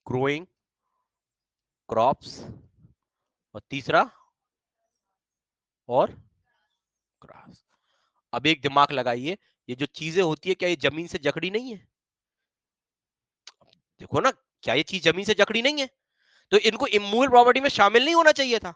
ग्रोइंग क्रॉप्स, और तीसरा और ग्रास। अब एक दिमाग लगाइए, ये जो चीजें होती है क्या ये जमीन से जकड़ी नहीं है, देखो ना, क्या ये चीज जमीन से जकड़ी नहीं है, तो इनको इमूवेबल प्रॉपर्टी में शामिल नहीं होना चाहिए था,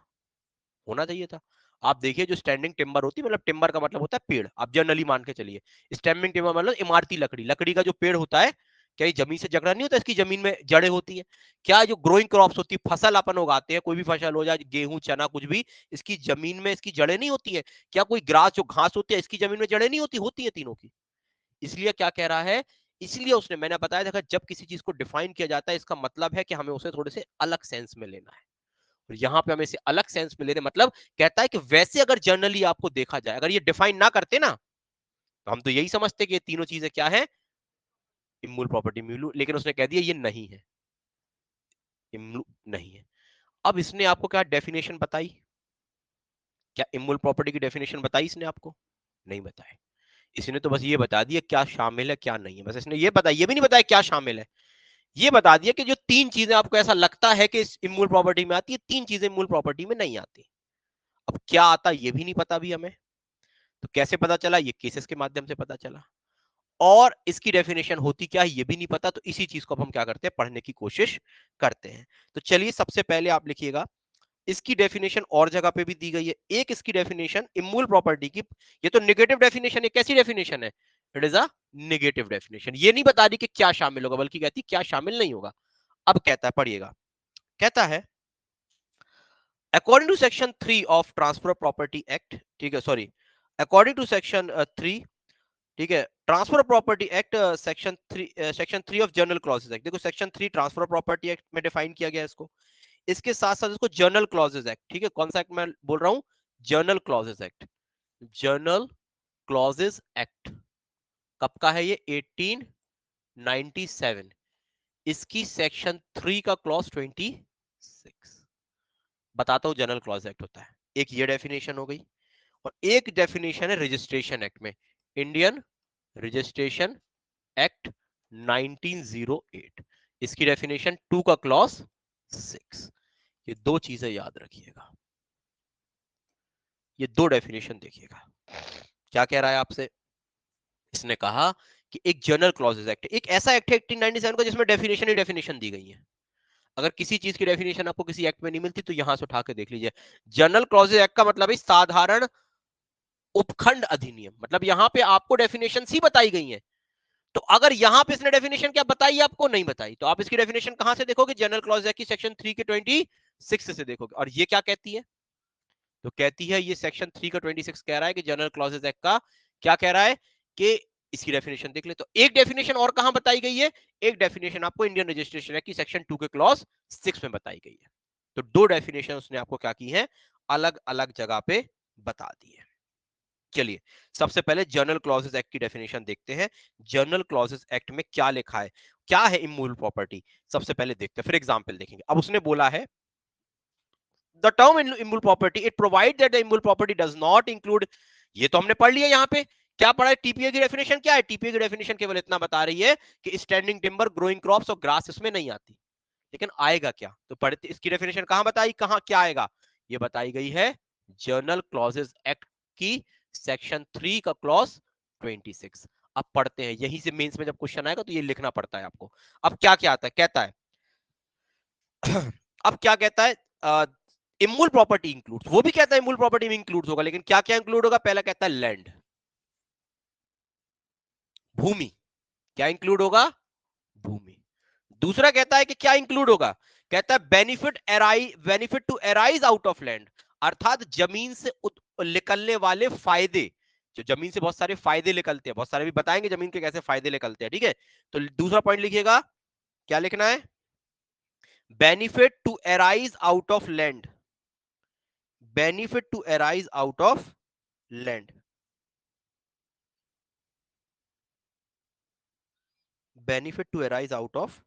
होना चाहिए था। आप देखिए जो स्टैंडिंग टिम्बर होती है, मतलब टिम्बर का मतलब होता है पेड़, आप जनरली मान के चलिए, स्टैंडिंग टिम्बर मतलब इमारती लकड़ी, लकड़ी का जो पेड़ होता है, क्या ये जमीन से जकड़ा नहीं होता, इसकी जमीन में जड़ें होती है। क्या जो ग्रोइंग क्रॉप्स होती है, फसल अपन उगाते हैं, कोई भी फसल हो जाए, गेहूं चना कुछ भी, इसकी जमीन में इसकी जड़ें नहीं होती है। क्या कोई ग्रास जो घास होती है इसकी जमीन में जड़ें नहीं होती, होती है तीनों की। इसलिए क्या कह रहा है, इसलिए उसने, मैंने बताया देखा, जब किसी चीज को डिफाइन किया जाता है इसका मतलब है कि हमें उसे थोड़े से अलग सेंस में लेना है, और यहाँ पे हमें इसे अलग सेंस में लेने, मतलब कहता है कि वैसे अगर जर्नली आपको देखा जाए, अगर ये डिफाइन ना करते ना, तो हम तो यही समझते कि ये तीनों चीजें क्या है, इमूवेबल प्रॉपर्टी मिलू, लेकिन उसने कह दिया ये नहीं है, नहीं है। अब इसने आपको क्या डेफिनेशन बताई, क्या इमूवेबल प्रॉपर्टी की डेफिनेशन बताई इसने आपको, नहीं बताया। इसने तो बस ये बता दिया क्या शामिल है क्या नहीं है, बस इसने ये बताया, ये भी नहीं बताया क्या शामिल है, ये बता दिया कि जो तीन चीजें आपको ऐसा लगता है कि इस इमूवेबल प्रॉपर्टी में आती है, तीन चीजें इमूवेबल प्रॉपर्टी में नहीं आती। अब क्या आता ये भी नहीं पता अभी हमें, तो कैसे पता चला, ये केसेस के माध्यम से पता चला, और इसकी डेफिनेशन होती क्या है ये भी नहीं पता, तो इसी चीज को अब हम क्या करते हैं, पढ़ने की कोशिश करते हैं। तो चलिए सबसे पहले आप लिखिएगा, इसकी डेफिनेशन और जगह पे भी दी गई है, एक इसकी डेफिनेशन इमूवेबल प्रॉपर्टी की, ये तो नेगेटिव डेफिनेशन है, कैसी डेफिनेशन है, it is a negative definition, ये नहीं बता रही कि क्या शामिल होगा, बल्कि कहती क्या शामिल नहीं होगा। अब कहता है, पढ़िएगा, कहता है according to section 3 of transfer property act, ठीक है, सॉरी, अकॉर्डिंग टू सेक्शन 3, ठीक है, transfer property act section 3 of general clauses act, देखो सेक्शन 3 ट्रांसफर प्रॉपर्टी एक्ट में डिफाइन किया गया है इसको, इसके साथ साथ इसको जर्नल क्लॉजेज एक्ट, ठीक है, कौन सा एक्ट मैं बोल रहा हूं, journal clauses act, journal clauses act, कब का है ये, 18 97, इसकी सेक्शन 3 का क्लॉज 26। बताता हूं जनरल क्लॉज एक्ट होता है। एक ये डेफिनेशन हो गई, और एक डेफिनेशन है रजिस्ट्रेशन एक्ट में, इंडियन रजिस्ट्रेशन एक्ट 1908, इसकी डेफिनेशन 2 का क्लॉज 6। ये दो चीजें याद रखिएगा, ये दो डेफिनेशन देखिएगा। क्या कह रहा है आपसे, इसने कहा कि एक जनरल क्लॉजेज एक्ट, एक ऐसा एक्ट है 1897 का जिसमें डेफिनेशन ही डेफिनेशन दी गई है। अगर किसी चीज की डेफिनेशन आपको किसी एक्ट में नहीं मिलती तो यहां से उठा के देख लीजिए। जनरल क्लॉजेज एक्ट का मतलब है साधारण उपखंड अधिनियम, मतलब यहां पे आपको डेफिनेशन ही बताई गई है। तो अगर यहां पे इसने डेफिनेशन क्या बताई, आपको नहीं बताई, तो आप इसकी डेफिनेशन कहां से देखोगे, जनरल क्लॉज एक्ट की सेक्शन 3 के 26 से देखोगे। और ये क्या कहती है, तो कहती है, ये सेक्शन 3 का 26 कह रहा है कि जनरल क्लॉजेज एक्ट का क्या कह रहा है कि इसकी डेफिनेशन देख ले। तो एक डेफिनेशन और कहां बताई गई है, एक डेफिनेशन आपको इंडियन रजिस्ट्रेशन एक्ट की सेक्शन 2 के क्लॉज 6 में बताई गई है। तो दो डेफिनेशन उसने आपको क्या की है, अलग अलग जगह पे बता दी है। चलिए सबसे पहले जनरल क्लॉजेस एक्ट की डेफिनेशन देखते हैं। जनरल क्लॉजेस एक्ट में क्या लिखा है, क्या है इमूवेबल प्रॉपर्टी, सबसे पहले देखते हैं, फिर एग्जांपल देखेंगे। अब उसने बोला है the term immovable property it provide that the immovable property does not include, ये तो हमने पढ़ लिया। यहां पे क्या पढ़ा है, टीपीए की डेफिनेशन क्या है, टीपीए की डेफिनेशन केवल इतना बता रही है कि स्टैंडिंग टिम्बर, ग्रोइंग क्रॉप्स और ग्रास इसमें नहीं आती। लेकिन आएगा क्या, तो पढ़ते इसकी डेफिनेशन कहां बताई, कहां क्या आएगा, ये बताई गई है जनरल क्लॉजेस एक्ट की सेक्शन 3 का क्लॉज 26। अब पढ़ते हैं, यहीं से मेंस में जब क्वेश्चन आएगा तो ये लिखना पड़ता है आपको। अब क्या क्या आता है, कहता है अब क्या कहता है, इमूवेबल प्रॉपर्टी इंक्लूड्स, वो भी कहता है इमूवेबल प्रॉपर्टी में इंक्लूड्स होगा, लेकिन क्या क्या इंक्लूड होगा, पहला कहता है लैंड, भूमि, क्या इंक्लूड होगा, भूमि। दूसरा कहता है कि क्या इंक्लूड होगा, कहता है benefit to arise out of land, अर्थात जमीन से निकलने वाले फायदे, जो जमीन से बहुत सारे फायदे निकलते हैं, बहुत सारे भी बताएंगे जमीन के कैसे फायदे निकलते हैं, ठीक है। तो दूसरा पॉइंट लिखिएगा, क्या लिखना है, benefit to arise out of land, benefit to arise out of land, benefit to arise out of,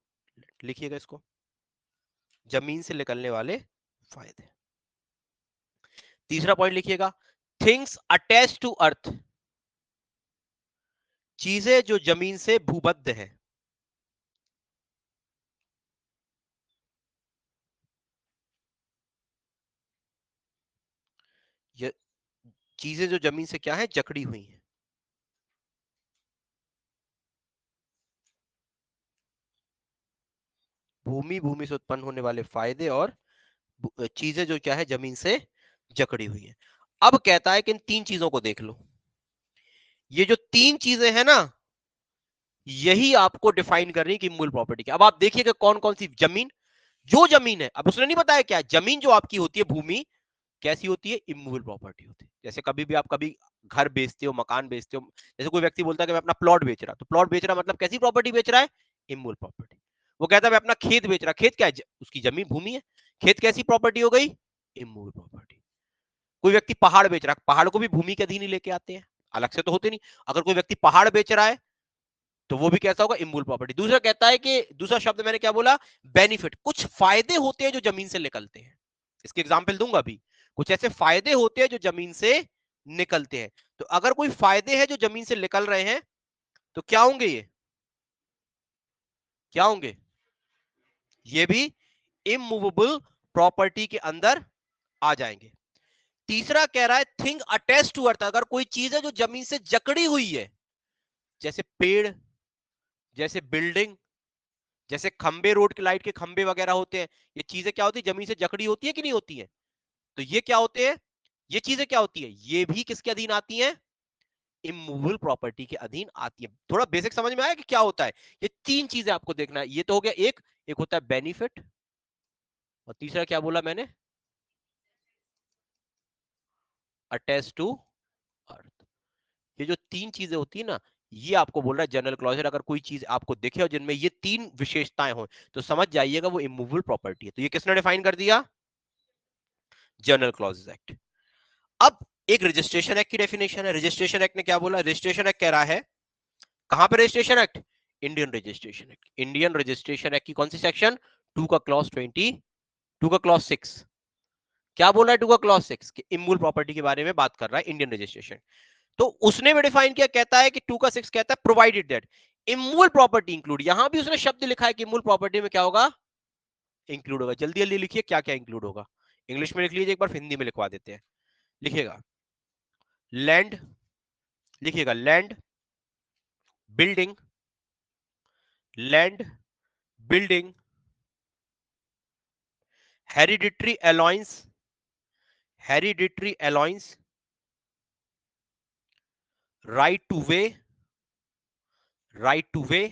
लिखिएगा इसको, जमीन से निकलने वाले फायदे। तीसरा पॉइंट लिखिएगा, थिंग्स अटैच टू अर्थ, चीजें जो जमीन से भूबद्ध है, ये चीजें जो जमीन से क्या है, जकड़ी हुई हैं। भूमि, भूमि से उत्पन्न होने वाले फायदे, और चीजें जो क्या है जमीन से जकड़ी हुई है। अब कहता है कि इन तीन चीजों को देख लो, ये जो तीन चीजें हैं ना, यही आपको डिफाइन करनी है कि मूल प्रॉपर्टी क्या। अब आप देखिएगा कौन कौन सी जमीन, जो जमीन है, अब उसने नहीं बताया क्या, जमीन जो आपकी होती है भूमि, कैसी होती है, इमूवेबल प्रॉपर्टी होती है। जैसे कभी भी आप कभी घर बेचते हो, मकान बेचते हो, जैसे कोई व्यक्ति बोलता है कि मैं अपना प्लॉट बेच रहा, तो प्लॉट बेच रहा मतलब कैसी प्रॉपर्टी बेच रहा है, इमूवेबल प्रॉपर्टी। वो कहता है मैं अपना खेत बेच रहा, खेत क्या है, उसकी जमीन भूमि है, खेत कैसी प्रॉपर्टी हो गई, इमूवेबल प्रॉपर्टी। कोई व्यक्ति पहाड़ बेच रहा है, पहाड़ को भी भूमि के अधीन ही लेके आते हैं, अलग से तो होते नहीं। अगर कोई व्यक्ति पहाड़ बेच रहा है तो वो भी कैसा होगा, इमूवेबल प्रॉपर्टी। दूसरा कहता है कि, दूसरा शब्द मैंने क्या बोला, बेनिफिट, कुछ फायदे होते हैं जो जमीन से निकलते हैं। इसके एग्जाम्पल दूंगा अभी, कुछ ऐसे फायदे होते हैं जो जमीन से निकलते हैं। तो अगर कोई फायदे हैं जो जमीन से निकल रहे हैं तो क्या होंगे, ये क्या होंगे, ये भी इमूवेबल प्रॉपर्टी के अंदर आ जाएंगे। तीसरा कह रहा है थिंग अटैच टू अर्थ, अगर कोई चीज है जो जमीन से जकड़ी हुई है, जैसे पेड़, जैसे बिल्डिंग, जैसे खंबे, रोड के लाइट के खंबे वगैरह होते हैं, ये चीजें क्या होती है, जमीन से जकड़ी होती है कि नहीं होती है। तो ये क्या होते हैं, ये चीजें क्या होती है, ये भी किसके अधीन आती हैं, इमूवेबल प्रॉपर्टी के अधीन आती है। थोड़ा बेसिक समझ में आया कि क्या होता है, ये तीन चीजें आपको देखना है। ये तो हो गया एक, एक होता है बेनिफिट, और तीसरा क्या बोला मैंने, अटैच टू अर्थ। ये जो तीन चीजें होती है ना, ये आपको बोल रहा है जनरल क्लॉज। अगर कोई चीज आपको दिखे और जिनमें ये तीन विशेषताएं हो तो समझ जाइएगा वो इमूवेबल प्रॉपर्टी है। तो ये किसने डिफाइन कर दिया, जनरल क्लॉजेस एक्ट। अब एक रजिस्ट्रेशन एक्ट की डेफिनेशन है। रजिस्ट्रेशन एक्ट ने क्या बोला, रजिस्ट्रेशन एक्ट कह रहा है, कहां पे registration act, Indian registration act. Indian registration act की कौन सी सेक्शन? 2 का क्लॉज 20, 2 का क्लॉज 6। क्या बोल रहा है 2 का क्लॉज 6? कि इमूवेबल प्रॉपर्टी के बारे में बात कर रहा है इंडियन रजिस्ट्रेशन। तो उसने भी डिफाइन किया, कहता है कि 2 का 6 कहता है provided that immovable property include, यहां भी उसने शब्द लिखा है कि इमूवेबल प्रॉपर्टी में क्या होगा? इंक्लूड होगा। जल्दी जल्दी लिखिए क्या क्या इंक्लूड होगा। इंग्लिश में लिख लीजिए, एक बार हिंदी में लिखवा देते हैं। लिखिएगा लैंड, लिखिएगा land building, land building, hereditary allowance, hereditary allowance, right to way, right to way,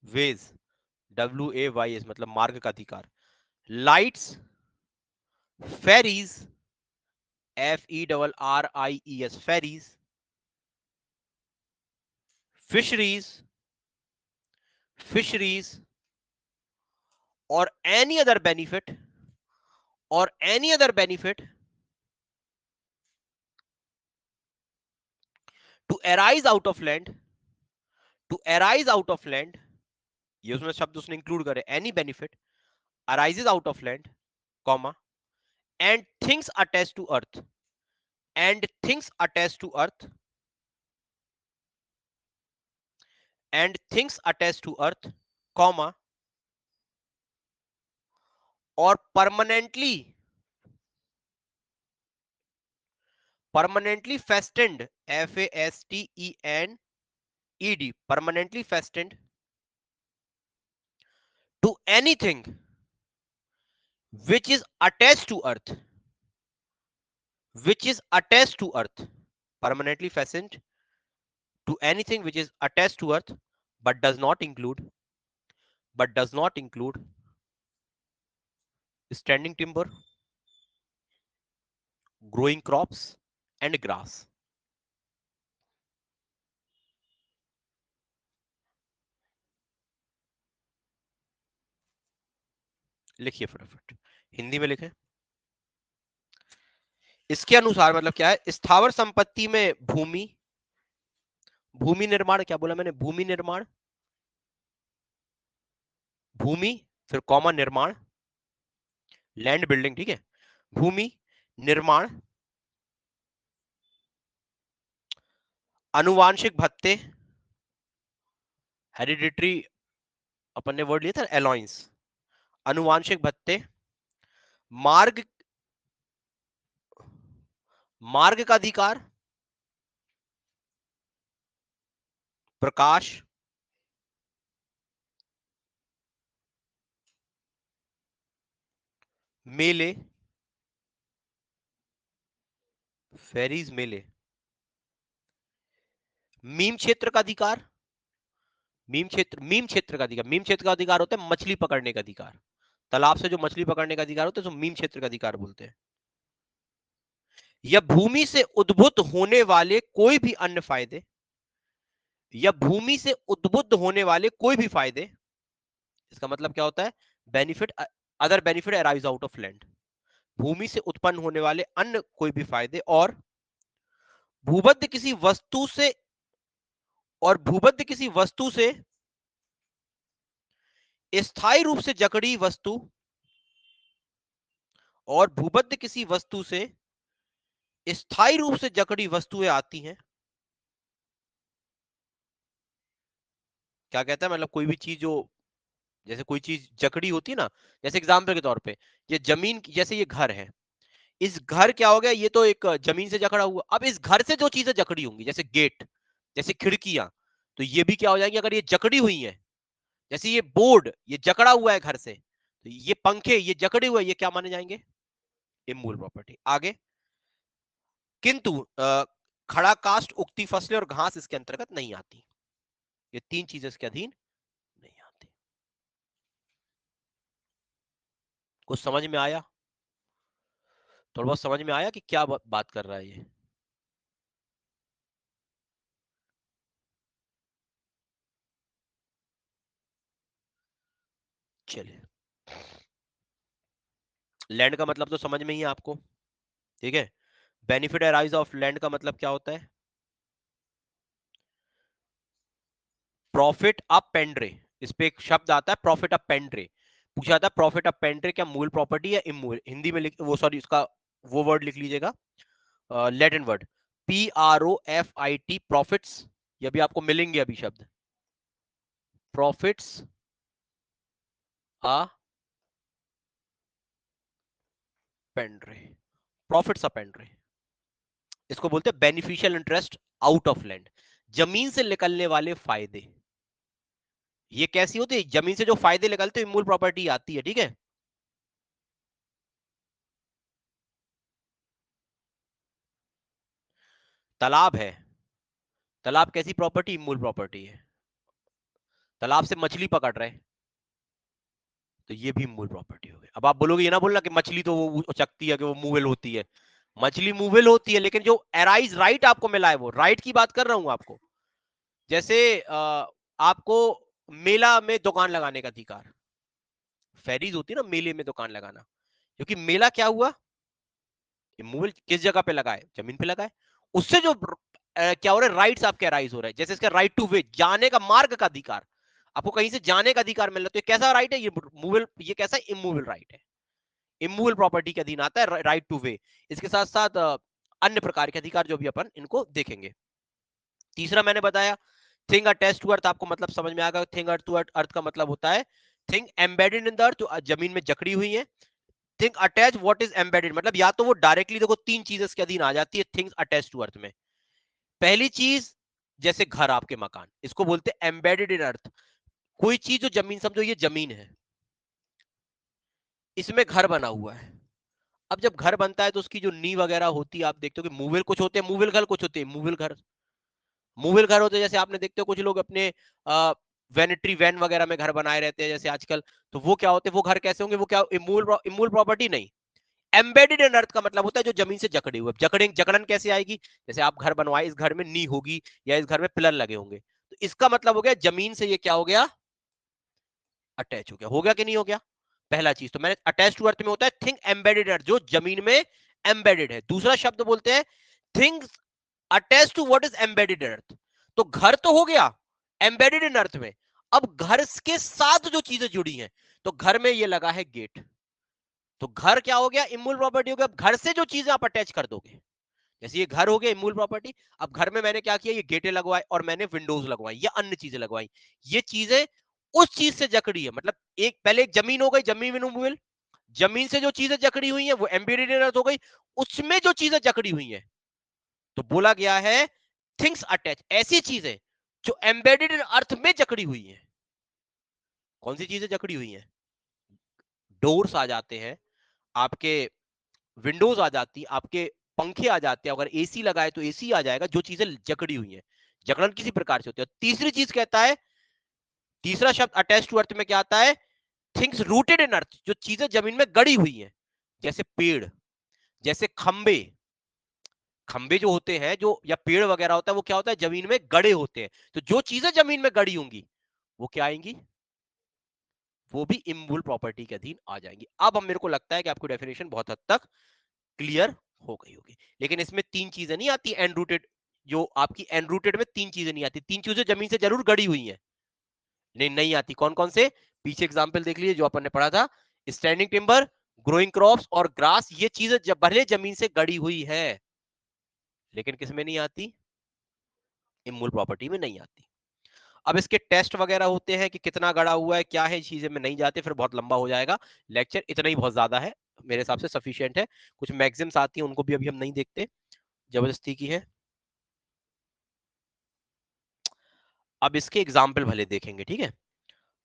ways, WAYS मतलब मार्ग का अधिकार, lights, ferries, FERRIES ferries, fisheries, fisheries, और एनी अदर बेनिफिट, और any other benefit to arise out of land, to arise out of land, ये उसमें शब्द उसने इंक्लूड करे, any benefit arises out of land, comma, and things attach to earth, and things attach to earth, and things attach to earth, comma, और permanently, permanently fastened, FASTENED, permanently fastened to anything which is attached to earth, which is attached to earth, permanently fastened to anything which is attached to earth, but does not include, but does not include standing timber, growing crops and grass. लिखिए फटाफट, हिंदी में लिखें। इसके अनुसार मतलब क्या है? स्थावर संपत्ति में भूमि, भूमि निर्माण, क्या बोला मैंने? भूमि निर्माण, भूमि फिर कॉमा निर्माण, लैंड बिल्डिंग, ठीक है, भूमि निर्माण, अनुवांशिक भत्ते, हेरिडिटरी अपन ने वर्ड लिया था अलाउंस, अनुवांशिक भत्ते, मार्ग, मार्ग का अधिकार, प्रकाश, मेले, फेरीज मेले, मीम क्षेत्र का अधिकार, मीम क्षेत्र, मीम क्षेत्र का अधिकार, मीम क्षेत्र का अधिकार होता है मछली पकड़ने का अधिकार, तालाब से जो मछली पकड़ने का अधिकार होता है तो मीम क्षेत्र का अधिकार बोलते हैं। या भूमि से उद्भूत होने वाले कोई भी अन्य फायदे, या भूमि से उद्भुत होने वाले कोई भी फायदे, इसका मतलब क्या होता है? Benefit, other benefit arise out of land, भूमि से उत्पन्न होने वाले अन्य कोई भी फायदे, और भूबद्ध किसी वस्तु से, और भूबद्ध किसी वस्तु से स्थायी रूप से जकड़ी वस्तु, और भूबद्ध किसी वस्तु से स्थायी रूप से जकड़ी वस्तुएं आती हैं। क्या कहता है? मतलब कोई भी चीज जो, जैसे कोई चीज जकड़ी होती है ना, जैसे एग्जांपल के तौर पे ये जमीन, जैसे ये घर है, इस घर क्या हो गया? ये तो एक जमीन से जकड़ा हुआ। अब इस घर से जो चीजें जकड़ी होंगी, जैसे गेट, जैसे खिड़कियां, तो ये भी क्या हो जाएंगी अगर ये जकड़ी हुई है? जैसे ये बोर्ड, ये जकड़ा हुआ है घर से, तो ये पंखे, ये जकड़े हुए, ये क्या माने जाएंगे? Immovable property. आगे, किंतु खड़ा काष्ठ, उगती फसलें और घास इसके अंतर्गत नहीं आती। ये तीन चीजें इसके अधीन नहीं आती। कुछ समझ में आया? थोड़ा बहुत समझ में आया कि क्या बात कर रहा है ये? चलिए, लैंड का मतलब तो समझ में ही है आपको, ठीक है। बेनिफिट अराइज ऑफ लैंड का मतलब क्या होता है? प्रॉफिट अ पेंड्रे, इस पे एक शब्द आता है प्रॉफिट अ पेंड्रे। पूछा था प्रॉफिट अ पेंड्रे क्या मूल प्रॉपर्टी या इमूल, हिंदी में लिख वो सॉरी उसका वो वर्ड लिख लीजिएगा, लैटिन वर्ड PROFIT, प्रॉफिट्स। ये भी आपको मिलेंगे अभी शब्द, प्रॉफिट्स अ पेंड्रे, प्रॉफिट्स अ पेंड्रे, इसको बोलते हैं beneficial interest out of land, जमीन से निकलने वाले फायदे। ये कैसी होती है, जमीन से जो फायदे निकलते हैं मूल प्रॉपर्टी आती है, ठीक है। तालाब है, तालाब कैसी प्रॉपर्टी, मूल प्रॉपर्टी है। तालाब से मछली पकड़ रहे हैं तो ये भी मूल प्रॉपर्टी हो गई। अब आप बोलोगे, ये ना बोलना कि मछली तो वो चकती है कि वो मूवेल होती है, मछली मूवेल होती है, लेकिन जो एराइज राइट आपको मिला है वो राइट की बात कर रहा हूं आपको। जैसे आपको मेला में दुकान लगाने का अधिकार, फेरीज होती है ना मेले में दुकान लगाना, क्योंकि मेला क्या हुआ, मूवेल किस जगह पे लगाए, जमीन पे लगाए, उससे जो क्या हो रहा है, राइट्स आपके अराइज हो रहे हैं। जैसे इसका राइट टू वे, जाने का मार्ग का अधिकार, आपको कहीं से जाने का अधिकार मिल रहा है, तो ये कैसा राइट है, ये मूवेल, ये कैसा इमूवेल राइट है, इमूवेल प्रॉपर्टी के अधीन आता है राइट टू वे। इसके साथ साथ अन्य प्रकार के अधिकार जो भी अपन इनको देखेंगे। तीसरा मैंने बताया थिंग अटैच्ड टू अर्थ, आपको मतलब समझ में आएगा, थिंग अर्थ टू अर्थ का मतलब होता है thing embedded in the earth, जो जमीन में जकड़ी हुई है। Thing attach, what is embedded, मतलब या तो वो डायरेक्टली, देखो तीन चीजें इसके अधीन आ जाती है थिंग्स अटैच टू अर्थ में। पहली चीज, जैसे घर, आपके मकान, इसको बोलते हैं एम्बेडेड इन अर्थ। कोई चीज जो जमीन, समझो ये जमीन है, इसमें घर बना हुआ है। अब जब घर बनता है तो उसकी जो नींव वगैरह होती है, आप देखते हो कि मूवेल कुछ होते हैं, मूवेल घर कुछ होते हैं, मूवेल घर, मूवेल घर होते हैं। जैसे आपने देखते हो कुछ लोग अपने वैनिटरी वैन वगैरह में घर बनाए रहते हैं जैसे आजकल, तो वो क्या होते हैं, वो घर कैसे होंगे, वो क्या इमूल प्रॉपर्टी नहीं, एम्बेडेड इन अर्थ का मतलब होता है जो जमीन से जकड़े हुए। जकड़न कैसे आएगी, जैसे आप घर बनवाए, इस घर में नी होगी या इस घर में पिलर लगे होंगे, तो इसका मतलब हो गया जमीन से ये क्या हो गया, अटैच हो गया कि नहीं हो गया। पहला चीज तो मैंने अटैच टू अर्थ में होता है थिंग एम्बेडेड अर्थ, जो जमीन में एम्बेडेड है। दूसरा शब्द बोलते हैं things attach to what is embedded earth, तो घर तो हो गया एम्बेडेड इन अर्थ में। अब घर के साथ जो चीजें जुड़ी हैं, तो घर में ये लगा है गेट, तो घर क्या हो गया, इमूल प्रॉपर्टी हो गया। अब घर से जो चीजें आप अटैच कर दोगे, जैसे ये घर हो गया इमूल प्रॉपर्टी, अब घर में मैंने क्या किया, ये गेटें लगवाए और मैंने विंडोज लगवाई या अन्य चीजें लगवाई, ये चीजें उस चीज से जकड़ी है। मतलब एक पहले एक जमीन हो गई, जमीन इमूवेबल, जमीन से जो चीजें जकड़ी हुई है वो एम्बेडेड इन अर्थ हो गई, उसमें जो चीजें जकड़ी हुई है, तो बोला गया है थिंग्स अटैच, ऐसी चीजें जो एम्बेडेड इन अर्थ में जकड़ी हुई है। कौन सी चीजें जकड़ी हुई है, डोर्स आ जाते हैं आपके, विंडोज आ जाती, आपके पंखे आ जाते हैं, अगर एसी लगाए तो एसी आ जाएगा, जो चीजें जकड़ी हुई है, जकड़न किसी प्रकार से होती है। तीसरी चीज कहता है, तीसरा शब्द अटैच टू अर्थ में क्या आता है, थिंग्स रूटेड इन अर्थ, जो चीजें जमीन में गड़ी हुई है, जैसे पेड़, जैसे खंबे, खंबे जो होते हैं जो, या पेड़ वगैरह होता है, वो क्या होता है, जमीन में गड़े होते हैं, तो जो चीजें जमीन में गड़ी होंगी वो क्या आएंगी, वो भी इमूवेबल प्रॉपर्टी के अधीन आ जाएंगी। अब हम, मेरे को लगता है कि आपको डेफिनेशन बहुत हद तक क्लियर हो गई होगी, लेकिन इसमें तीन चीजें नहीं आती एंड रूटेड, जो आपकी एंड रूटेड में तीन चीजें नहीं आती, तीन चीजें जमीन से जरूर गड़ी हुई हैं, नहीं आती। कौन कौन से, पीछे एग्जाम्पल देख लीजिए जो अपन ने पढ़ा था, स्टैंडिंग टिम्बर, ग्रोइंग क्रॉप्स और ग्रास, ये चीजें जब भले जमीन से गड़ी हुई है, लेकिन किसमें नहीं आती, इमूवेबल प्रॉपर्टी में नहीं आती। अब इसके टेस्ट वगैरह होते हैं कि कितना गड़ा हुआ है, क्या है, चीजें में नहीं जाते, फिर बहुत लंबा हो जाएगा लेक्चर, इतना ही बहुत ज्यादा है, मेरे हिसाब से सफिशिएंट है। कुछ मैक्सिम्स आती हैं, उनको भी अभी हम नहीं देखते, जबरदस्ती की है। अब इसके एग्जाम्पल भले देखेंगे, ठीक है,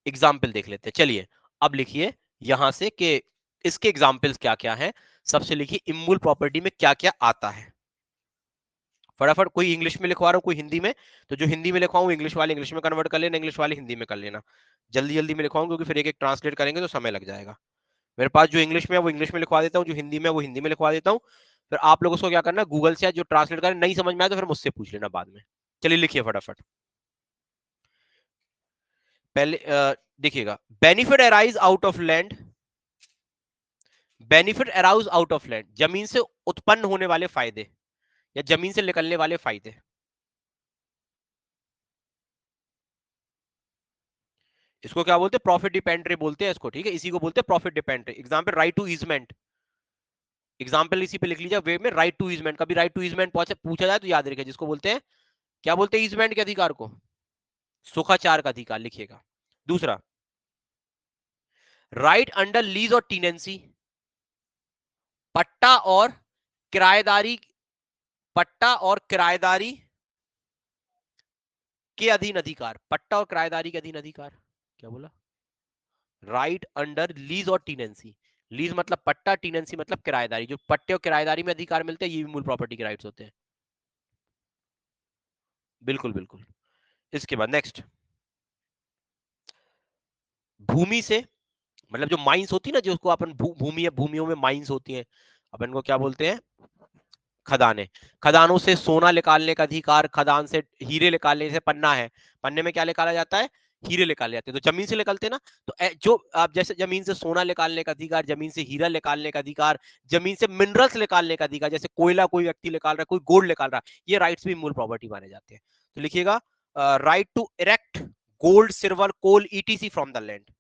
एग्जाम्पल देख लेते हैं, चलिए। अब लिखिए यहां से कि इसके एग्जाम्पल्स क्या क्या है। सबसे लिखिए इमूवेबल प्रॉपर्टी में क्या क्या आता है, फटाफट, कोई इंग्लिश में लिखवा रहा हूँ कोई हिंदी में, तो जो हिंदी में लिखवाऊँ इंग्लिश वाले इंग्लिश में कन्वर्ट कर लेना, इंग्लिश वाले हिंदी में कर लेना, जल्दी जल्दी में लिखवाऊँ, क्योंकि फिर एक एक ट्रांसलेट करेंगे तो समय लग जाएगा। मेरे पास जो इंग्लिश में है वो इंग्लिश में लिखवा देता हूँ, जो हिंदी में है वो हिंदी में लिखवा देता हूँ, फिर आप लोगों को क्या करना है, गूगल से जो ट्रांसलेट करें, नहीं समझ में आए तो फिर मुझसे पूछ लेना बाद में। चलिए लिखिए फटाफट, पहले देखिएगा, benefit arise out of land, benefit arouse out of land, जमीन से उत्पन्न होने वाले फायदे या जमीन से निकलने वाले फायदे। इसको क्या बोलते हैं? प्रॉफिट डिपेंडेंट बोलते हैं इसको, ठीक है, इसी को बोलते हैं profit dependent. Example right to easement, example इसी पे लिख लीजिए वे में, राइट टू ईजमेंट। कभी राइट टू ईजमेंट पूछा जाए तो याद रखिए, जिसको बोलते हैं, क्या बोलते हैं ईजमेंट के अधिकार को? सुखाचार का अधिकार लिखिएगा। दूसरा, राइट अंडर लीज और टीनेंसी, पट्टा और किराएदारी, पट्टा और किराएदारी के अधीन अधिकार, पट्टा और किराएदारी के अधीन अधिकार। क्या बोला? राइट अंडर लीज और टीनेंसी, लीज मतलब पट्टा, टीनेंसी मतलब किराएदारी। जो पट्टे और किराएदारी में अधिकार मिलते हैं ये भी मूल प्रॉपर्टी के राइट्स होते हैं। बिल्कुल बिल्कुल। इसके बाद नेक्स्ट, भूमि से, मतलब जो माइंस होती है ना, जिसको अपन भूमि या भूमियों में माइंस होती हैं, अपन को क्या बोलते हैं? खदानें। खदानों से सोना निकालने का अधिकार, खदान से हीरे निकालने से, पन्ना है, पन्ने में क्या निकाला जाता है? हीरे निकाले जाते हैं। तो जमीन से निकलते हैं ना, तो जो आप जैसे जमीन से सोना निकालने का अधिकार, जमीन से हीरा निकालने का अधिकार, जमीन से मिनरल्स निकालने का अधिकार, जैसे कोयला कोई व्यक्ति निकाल रहा है, कोई गोल्ड निकाल रहा है, ये राइट्स भी मूल प्रॉपर्टी माने जाते हैं। तो लिखिएगा, right to erect gold, silver, coal, ETC from the land.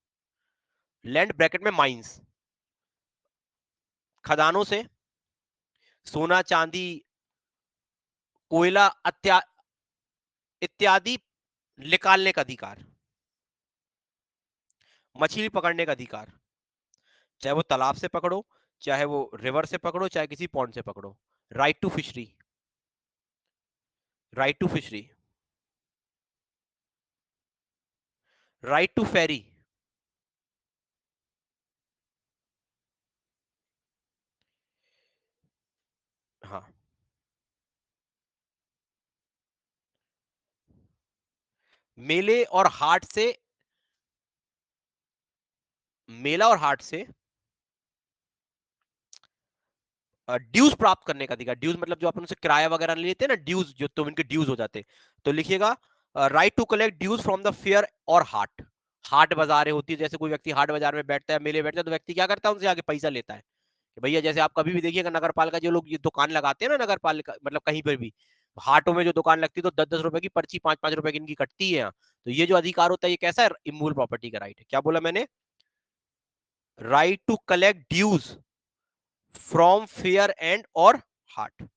Land bracket में माइंस, खदानों से सोना, चांदी, कोयला इत्यादि निकालने का अधिकार, मछली पकड़ने का अधिकार, चाहे वो तालाब से पकड़ो, चाहे वो रिवर से पकड़ो, चाहे किसी पॉन्ड से पकड़ो। Right to fishery, right to fishery, right to ferry, हाँ, मेले और हाट से, मेला और हाट से ड्यूज प्राप्त करने का अधिकार। ड्यूज मतलब जो अपन उनसे किराया वगैरह लेते हैं ना, ड्यूज, जो तो उनके ड्यूज हो जाते। तो लिखिएगा, right to collect dues from the fair और हाट। हाट बाजारें होती है, जैसे कोई व्यक्ति हाट बाजार में बैठता है, मेले बैठता है, तो व्यक्ति क्या करता है? उनसे आगे पैसा लेता है कि भैया, जैसे आप कभी भी देखिएगा नगर पालिका, जो लोग ये दुकान लगाते हैं ना, नगर पालिका मतलब कहीं पर भी हाटों में जो दुकान लगती है, तो 10-10 रुपए की पर्ची, 5-5 रुपए की इनकी कटती है यहाँ। तो ये जो अधिकार होता है, ये कैसा है? इमूल प्रॉपर्टी का राइट है। क्या बोला मैंने? Right to collect dues from fair and और हाट।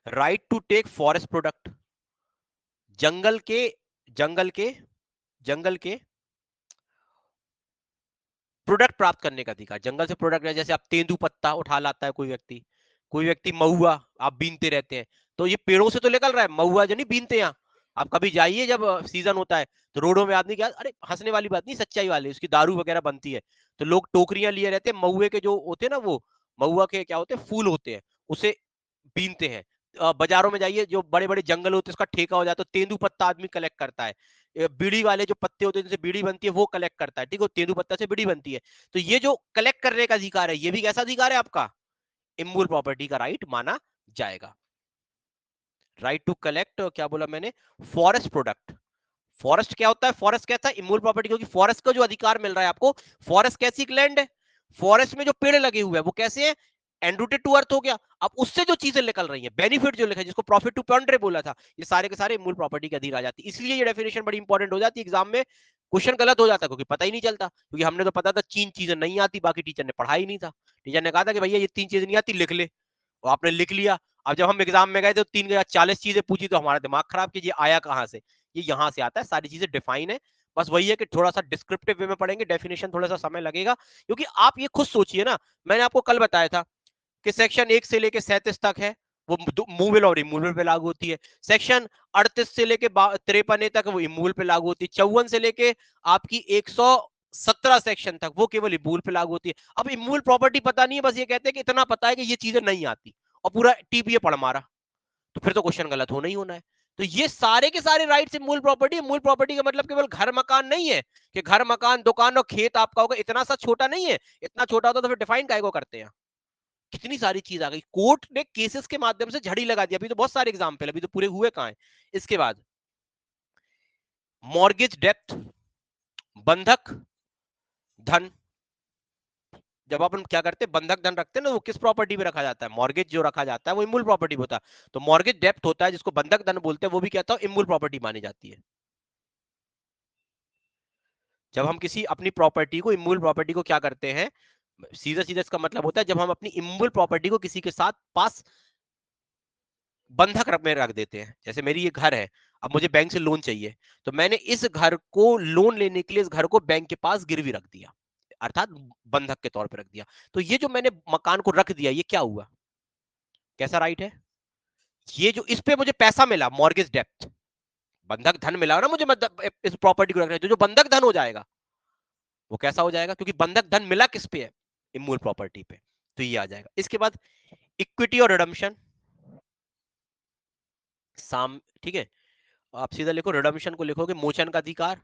Right to take forest product, जंगल के, जंगल के, जंगल के प्रोडक्ट प्राप्त करने का अधिकार। जंगल से प्रोडक्ट, जैसे आप तेंदू पत्ता उठा लाता है कोई व्यक्ति, कोई व्यक्ति महुआ आप बीनते रहते हैं, तो ये पेड़ों से तो निकल रहा है, महुआ जो नहीं बीनते यहाँ। आप कभी जाइए जब सीजन होता है, तो रोडों में आदमी क्या, अरे हंसने वाली बात नहीं, सच्चाई वाली, उसकी दारू वगैरह बनती है, तो लोग टोकरियां लिए रहते हैं, महुए के जो होते हैं ना, वो महुआ के क्या होते हैं? फूल होते हैं, उसे बीनते हैं। बाजारों में जाइए, जो बड़े बड़े जंगल होते हैं उसका ठेका हो जाता है, तो तेंदू पत्ता आदमी कलेक्ट करता है। बीड़ी वाले जो पत्ते होते हैं जिनसे बीड़ी बनती है, वो कलेक्ट करता है, ठीक है, तेंदू पत्ता से बीड़ी बनती है। तो ये जो कलेक्ट करने का अधिकार है, ये भी कैसा अधिकार है आपका? इमूल प्रॉपर्टी का राइट माना जाएगा। राइट टू कलेक्ट, क्या बोला मैंने? Forest product. फॉरेस्ट क्या होता है? फॉरेस्ट कैसा है? इमूल प्रॉपर्टी, क्योंकि फॉरेस्ट का जो अधिकार मिल रहा है आपको, फॉरेस्ट कैसी लैंड है? फॉरेस्ट में जो पेड़ लगे हुए हैं वो कैसे हैं? एनरूटेड टू अर्थ हो गया। अब उससे जो चीजें निकल रही हैं, बेनिफिट जो लिखा है, जिसको प्रॉफिट टू पाउंड्रे बोला था, ये सारे के सारे मूल प्रॉपर्टी के अधीन आ जाती है। इसलिए ये डेफिनेशन बड़ी इंपॉर्टेंट हो जाती है एग्जाम में। क्वेश्चन गलत हो जाता है क्योंकि पता ही नहीं चलता, क्योंकि हमने तो पता था 3 चीजें नहीं आती, बाकी टीचर ने पढ़ा ही नहीं था। टीचर ने कहा था कि भैया ये 3 चीजें नहीं आती, लिख ले, और आपने लिख लिया। अब जब हम एग्जाम में गए तो 3 या 40 चीजें पूछी, तो हमारा दिमाग खराब कि ये आया कहां से? ये यहां से आता है, सारी चीजें डिफाइन है। बस वही है कि थोड़ा सा डिस्क्रिप्टिव वे में पढ़ेंगे, डेफिनेशन थोड़ा सा समय लगेगा, क्योंकि आप ये खुद सोचिए ना, मैंने आपको कल बताया था कि सेक्शन 1 से लेके 37 तक है, वो मूवेबल और इमूवेबल पे लागू होती है। सेक्शन 38 से लेके 53 तक वो इमूवेबल पे लागू होती है। 54 से लेके आपकी 117 सेक्शन तक वो केवल इमूवेबल पे लागू होती है। अब इमूवेबल प्रॉपर्टी पता नहीं है, बस ये कहते हैं कि इतना पता है कि ये चीजें नहीं आती, और पूरा टीपीए पढ़ मारा, तो फिर तो क्वेश्चन गलत होना ही होना है। तो ये सारे के सारे राइट्स मूल प्रॉपर्टी। मूल प्रॉपर्टी का मतलब केवल घर मकान नहीं है, कि घर मकान दुकान और खेत आपका होगा, इतना सा छोटा नहीं है। इतना छोटा होता तो फिर डिफाइन काहे को करते हैं? कितनी सारी चीज आ गई, कोर्ट ने केसेस के माध्यम से झड़ी लगा दी। अभी तो बहुत सारे एग्जाम्पल, अभी तो पूरे हुए कहां है। इसके बाद मॉर्गेज डेप्थ, बंधक धन, जब अपन क्या करते हैं, बंधक धन रखते हैं ना, वो किस प्रॉपर्टी पे रखा जाता है, मॉर्गेज जो रखा जाता है वो इमूल प्रॉपर्टी पे होता है। तो मॉर्गेज डेप्थ होता है जिसको बंधक धन बोलते हैं, वो भी कहता है इमूल प्रॉपर्टी मानी जाती है। जब हम किसी अपनी प्रॉपर्टी को, इमूल प्रॉपर्टी को क्या करते हैं, सीधा सीधा इसका मतलब होता है जब हम अपनी इमूल प्रॉपर्टी को किसी के साथ पास बंधक में रख देते हैं। जैसे मेरी ये घर है, अब मुझे बैंक से लोन चाहिए, तो मैंने इस घर को लोन लेने के लिए इस घर को बैंक के पास गिरवी रख दिया, अर्थात बंधक के तौर पर रख दिया। तो ये जो मैंने मकान को रख दिया, ये क्या हुआ, कैसा राइट है, ये जो इस पे मुझे पैसा मिला, मॉर्गेज डेप्थ, बंधक धन मिला ना मुझे, मतलब इस प्रॉपर्टी को रखने, तो जो बंधक धन हो जाएगा वो कैसा हो जाएगा, क्योंकि बंधक धन मिला किस पे है, इमूल प्रॉपर्टी पे, तो ये आ जाएगा। इसके बाद इक्विटी और रिडम्पशन, साम, ठीक है, आप सीधा लिखो, रिडम्पशन को लिखोगे मोचन का अधिकार,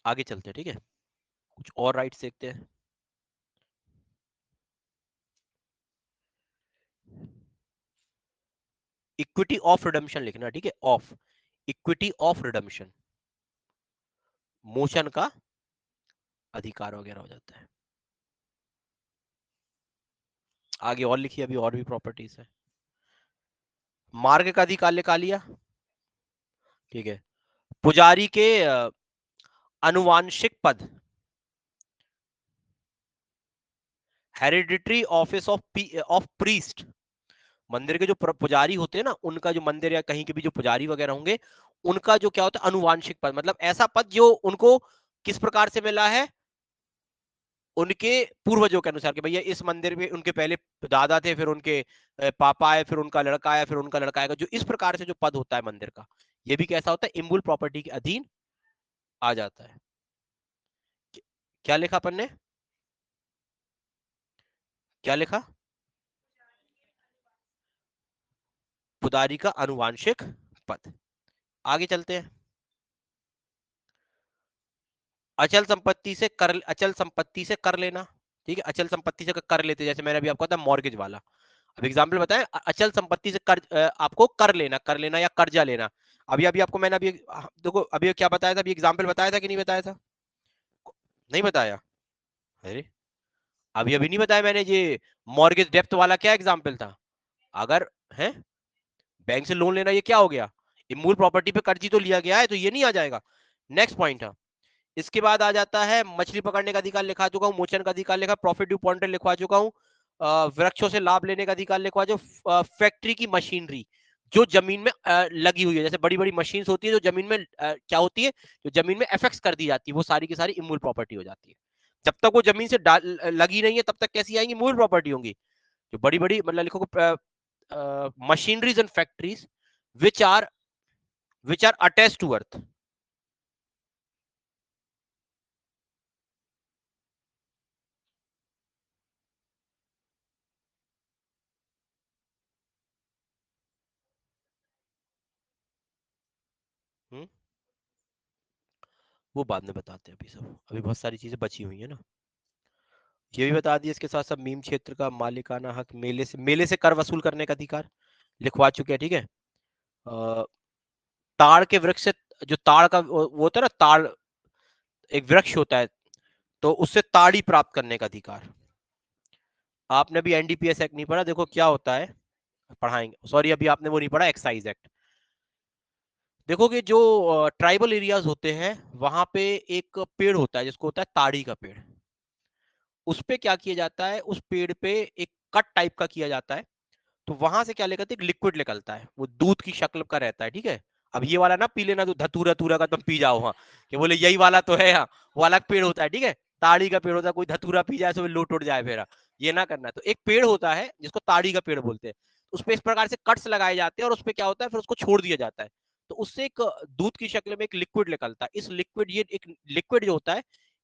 आगे चलते हैं, ठीक है, कुछ और राइट्स देखते हैं। इक्विटी ऑफ रिडम्पशन लिखना, ठीक है, of, equity of redemption, motion का अधिकार वगैरह हो जाता है। आगे और लिखिए, अभी और भी प्रॉपर्टीज है। मार्ग का अधिकार निकाल लिया, ठीक है, पुजारी के अनुवांशिक पद, हेरिडिटरी ऑफिस ऑफ प्रीस्ट, मंदिर के जो पुजारी होते हैं ना, उनका जो मंदिर या कहीं के भी जो पुजारी वगैरह होंगे, उनका जो क्या होता है, अनुवांशिक पद, मतलब ऐसा पद जो उनको किस प्रकार से मिला है, उनके पूर्वजों के अनुसार, कि भैया इस मंदिर में उनके पहले दादा थे, फिर उनके पापा आए, फिर उनका लड़का आया, फिर उनका लड़का आएगा, जो इस प्रकार से जो पद होता है मंदिर का, ये भी कैसा होता है, इमूल प्रॉपर्टी के अधीन आ जाता है। क्या लिखा अपन ने, क्या लिखा, पुजारी का अनुवांशिक पद। आगे चलते हैं, अचल संपत्ति से कर लेना, ठीक है, अचल संपत्ति से कर लेते, जैसे मैंने अभी आपको बताया मॉर्गेज वाला, अब एग्जाम्पल बताएं, अचल संपत्ति से आपको कर लेना या कर्जा लेना। अभी अभी आपको मैंने अभी देखो, अभी क्या बताया था, अभी एग्जाम्पल बताया था कि नहीं बताया था, नहीं बताया, अरे अभी अभी नहीं बताया मैंने, ये मॉर्गेज डेप्थ वाला क्या एग्जाम्पल था, अगर है बैंक से लोन लेना, ये क्या हो गया, इमूल प्रॉपर्टी पे कर्ज ही तो लिया गया है, तो ये नहीं आ जाएगा। नेक्स्ट पॉइंट है, इसके बाद आ जाता है मछली पकड़ने का अधिकार लिखा चुका हूँ, मोचन का अधिकार लिखा, प्रॉफिट ड्यू पॉइंटर लिखवा चुका हूँ, वृक्षों से लाभ लेने का अधिकार लिखवा, जो फैक्ट्री की मशीनरी जो जमीन में लगी हुई है, जैसे बड़ी बड़ी मशीन होती है जो जमीन में क्या होती है, जो जमीन में एफेक्स कर दी जाती है, वो सारी की सारी इमूल प्रॉपर्टी हो जाती है। जब तक वो जमीन से लगी नहीं है तब तक कैसी आएंगी, मूल प्रॉपर्टी होंगी। जो बड़ी बड़ी मतलब लिखो machineries and factories which are attached to earth, वो बाद में बताते हैं, अभी सब, अभी बहुत सारी चीजें बची हुई है ना। ये भी बता दिया, इसके साथ साथ मीम क्षेत्र का मालिकाना हक, मेले से कर वसूल करने का अधिकार लिखवा चुके हैं, ठीक है। ताड़ के वृक्ष से, जो ताड़ का वो होता है ना, ताड़ एक वृक्ष होता है, तो उससे ताड़ी प्राप्त करने का अधिकार। आपने भी एनडीपीएस एक्ट नहीं पढ़ा, देखो क्या होता है, पढ़ाएंगे, सॉरी अभी आपने वो नहीं पढ़ा, एक्साइज एक्ट। देखोगे जो ट्राइबल एरियाज होते हैं, वहां पे एक पेड़ होता है जिसको होता है ताड़ी का पेड़, उस पे क्या किया जाता है, उस पेड़ पे एक कट टाइप का किया जाता है, तो वहां से क्या निकलता है, एक लिक्विड निकलता है, वो दूध की शक्ल का रहता है, ठीक है। अब ये वाला ना पी लेना, तो धतूरा तूरा का तुम पी जाओ, हाँ, कि बोले यही वाला तो है, हाँ, वो अलग पेड़ होता है, ठीक है, ताड़ी का पेड़ होता है, कोई धतूरा पी जाए तो लोट उठ जाए फिर, ये ना करना। तो एक पेड़ होता है जिसको ताड़ी का पेड़ बोलते हैं, उस पर इस प्रकार से कट्स लगाए जाते हैं, और उस पर क्या होता है, फिर उसको छोड़ दिया जाता है, तो उससे एक दूध की शक्ल में एक लिक्विड निकलता है, इस लिक्विड, ये एक लिक्विड जो होता है,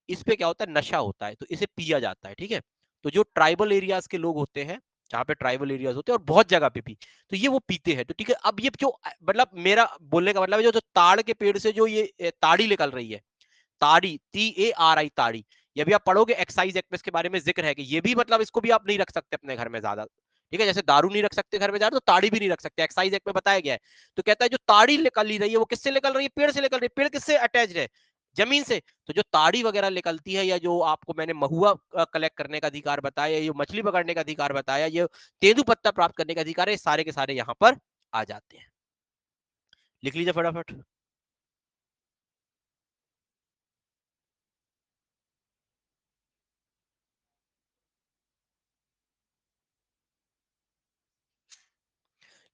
इस पे क्या होता है, नशा होता है, तो इसे पिया जाता है, ठीक है। तो जो ट्राइबल एरियाज के लोग होते हैं, जहाँ पे ट्राइबल एरियाज होते हैं और बहुत जगह पे भी, तो ये वो पीते हैं, तो ठीक है। अब ये जो मतलब मेरा बोलने का मतलब है, जो ताड़ के पेड़ से जो ये ताड़ी निकल रही है, ताड़ी, TARI, ताड़ी, ये भी आप पढ़ोगे एक्साइज एक्ट में, इसके बारे में जिक्र है कि ये भी मतलब इसको भी आप नहीं रख सकते अपने घर में ज्यादा, ठीक है, जैसे दारू नहीं रख सकते घर में जार, तो ताड़ी भी नहीं रख सकते, एक्साइज एक्ट में बताया गया है। तो कहता है जो ताड़ी निकल रही है वो किससे निकल रही है, पेड़ से निकल रही है। पेड़ किससे अटैच है, जमीन से। तो जो ताड़ी वगैरह निकलती है, या जो आपको मैंने महुआ कलेक्ट करने का अधिकार बताया, ये मछली पकड़ने का अधिकार बताया, ये तेंदू पत्ता प्राप्त करने का अधिकार है, सारे के सारे यहाँ पर आ जाते हैं। लिख लीजिए फटाफट।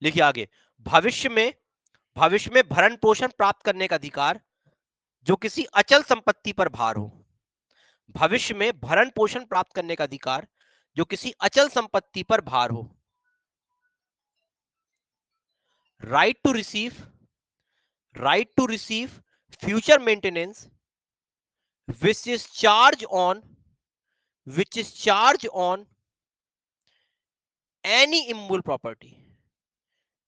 लिखिए आगे। भविष्य में भरण पोषण प्राप्त करने का अधिकार जो किसी अचल संपत्ति पर भार हो। भविष्य में भरण पोषण प्राप्त करने का अधिकार जो किसी अचल संपत्ति पर भार हो। Right to receive future maintenance which is charge on which is charge on any immovable property,